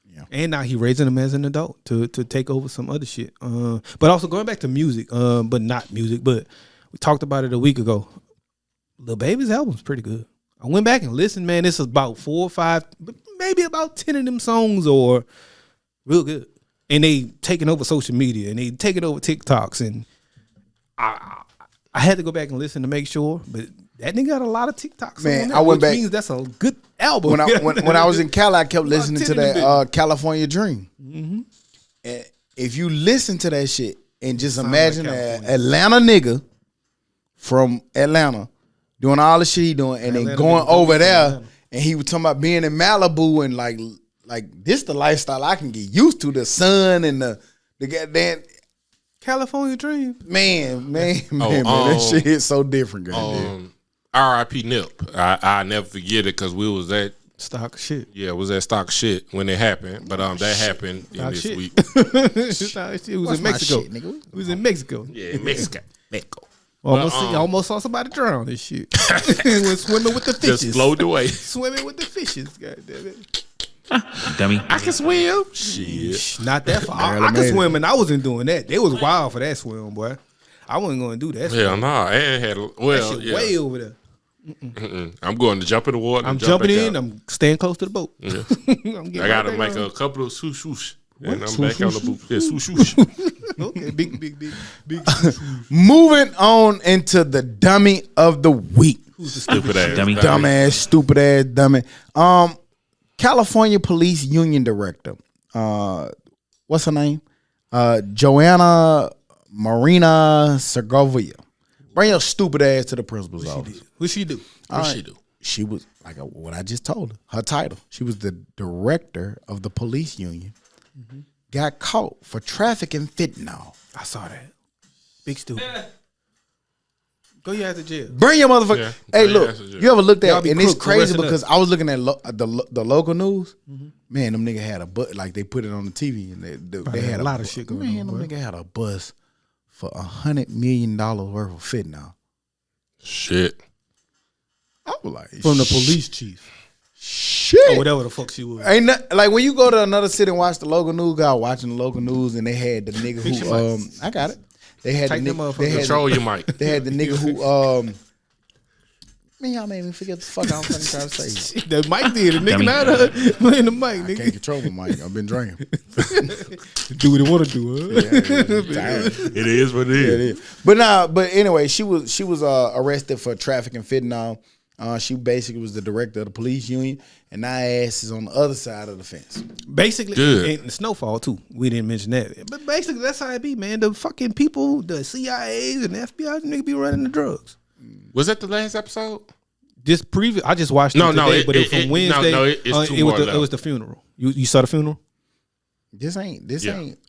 Yeah. And now he raising him as an adult to take over some other shit. But also going back to music, but not music. But we talked about it a week ago. Lil Baby's album's pretty good. I went back and listened. Man, this is about 4 or 5, maybe about 10 of them songs or real good. And they taking over social media and they taking over TikToks. And I had to go back and listen to make sure, but. That nigga got a lot of TikToks. Man, on there, I went which back. means that's a good album. When I was in Cali, I kept listening to 10 in the that California Dream. Mm-hmm. And if you listen to that shit and just imagine an Atlanta nigga from Atlanta doing all the shit he doing, and then going over there, and he was talking about being in Malibu and like this the lifestyle I can get used to, the sun and the goddamn. California Dream. Man, that shit is so different, goddamn. R.I.P. Nip. I never forget it because we was at Stock shit. Yeah, it was at stock shit when it happened. But that happened in Stock this shit. week. It was in Mexico. Shit, nigga? It was in Mexico. Yeah, in Mexico. Almost saw somebody drown this shit. Was swimming with the fishes. Just floated away. Swimming with the fishes. God damn it. Dummy. I can swim. Shit. Not that far. I could swim and I wasn't doing that. They was wild for that swim, boy. I wasn't going to do that. Hell no. And had That shit way over there. I'm going to jump in the water. I'm jumping in. I'm staying close to the boat. Yeah. I'm I got to make a couple of swoosh swoosh. And I'm back on the boat. Yeah, swoosh swoosh. Okay, big. Moving on into the dummy of the week. Stupid ass. Dummy. Dumbass, stupid ass dummy. California Police Union Director. What's her name? Joanna Marina Segovia. Bring your stupid ass to the principal's office. What she do? What she do? She was like what I just told her. Her title. She was the director of the police union. Mm-hmm. Got caught for trafficking fentanyl. I saw that. Big stupid. Go your ass to jail. Bring your motherfucker. Yeah, hey, bring your look, ass to jail. you ever looked Y'all at be and it's crook, crazy arrested because I was looking at the local news. Mm-hmm. Man, them nigga had a bus, like they put it on the TV and they had a lot of shit going on. Man, them nigga had a bus for $100 million worth of fentanyl. Shit. I was like, From the police chief. shit. Or whatever the fuck she was. Ain't not, like when you go to another city and watch the local news, guy watching the local news and they had the nigga Fix your who mic. I got it. They had Tighten the them nigga. motherfuckers. They had, Control your mic. they had the nigga who man, y'all made me forget the fuck I was fucking trying to say. The mic did it. Nigga Dummy. not playing the mic, I can't nigga. control my mic. I've been drinking. Do what he want to do, huh? It is what it is. But anyway, she was arrested for trafficking fentanyl. She basically was the director of the police union, and now her ass is on the other side of the fence. Basically, Good. and Snowfall too. We didn't mention that, but basically that's how it be, man. The fucking people, the CIAs and the FBI, nigga be running the drugs. Was that the last episode? This previous, I just watched it No, today, no, but it was from Wednesday. it's two it more was left. it was the funeral. You saw the funeral? This ain't.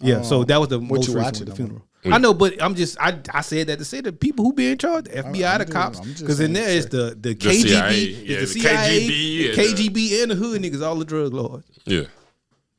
Yeah. So that was the what most you recent watching, one, the though? funeral. I know, but I'm just I said that to say the people who be in charge, the FBI, the cops, I'm just because in saying there is shit. the KGB, CIA, is the yeah, the CIA, KGB, KGB, and the hood niggas, all the drug lords. Yeah.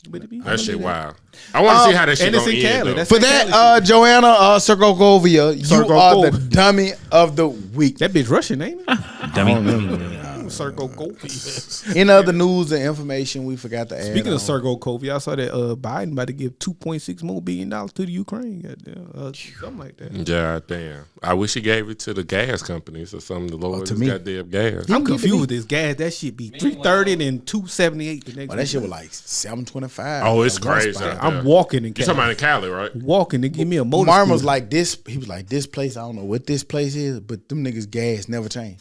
But it be- That shit wild. I want to see how that shit and it's gonna in end, Cali. though. That's For in Cali shit. that, Joanna Segovia, you Sergov. are the dummy of the week. That bitch Russian, ain't it? Dummy. Sergo Kofi. In other news and information, we forgot to add. Speaking of on. Sergo Kofi, I saw that Biden about to give $2.6 more billion to the Ukraine. Goddamn, something like that. Yeah, damn. I wish he gave it to the gas companies or something. The Lord to just me. goddamn gas. I'm confused with this gas. That shit be $330 and $278 the next. Oh, that shit was like $725. Oh, it's At one crazy. spot. out I'm there. walking in You Cali. talking about in Cali, right? Walking to give me a motor. Martin was scooter. like this. He was like, this place, I don't know what this place is, but them niggas gas never change.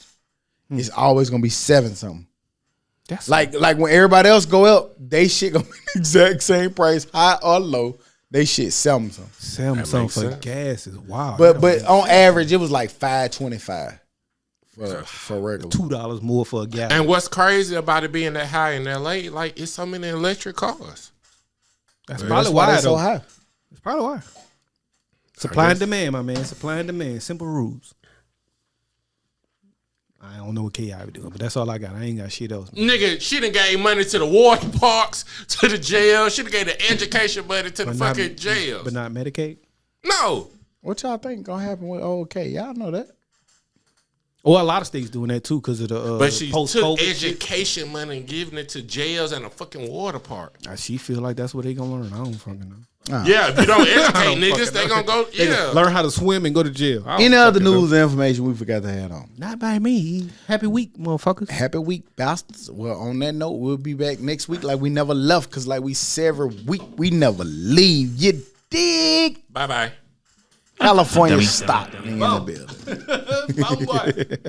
It's always gonna be 7 something. That's Like when everybody else go up, they shit gonna be the exact same price, high or low. They shit 7 something. Samsung makes for sense. gas is wild. But on average, it was like $5.25 for regular. $2 more for a gallon. And what's crazy about it being that high in LA, like it's so many electric cars. That's That's probably why why they so though. high. That's probably why. Supply and demand, my man. Supply and demand. Simple rules. I don't know what KI be doing, but that's all I got. I ain't got shit else. Nigga, she done gave money to the water parks, to the jail. She done gave the education money to the fucking jail. But not Medicaid? No. What y'all think gonna happen with OK? Y'all know that. Or a lot of states doing that too because of the But she took post-COVID shit. education money and giving it to jails and a fucking water park. She feel like that's what they gonna learn. I don't fucking know. Yeah, if you don't educate niggas, they gonna go, They yeah. learn how to swim and go to jail. I don't Any other fucking know. news and information we forgot to add on? Not by me. Happy week, motherfuckers. Happy week, bastards. Well, on that note, we'll be back next week like we never left, because like we said every week, we never leave. You dig? Bye-bye. California Dummy. stock in the building. Bye-bye.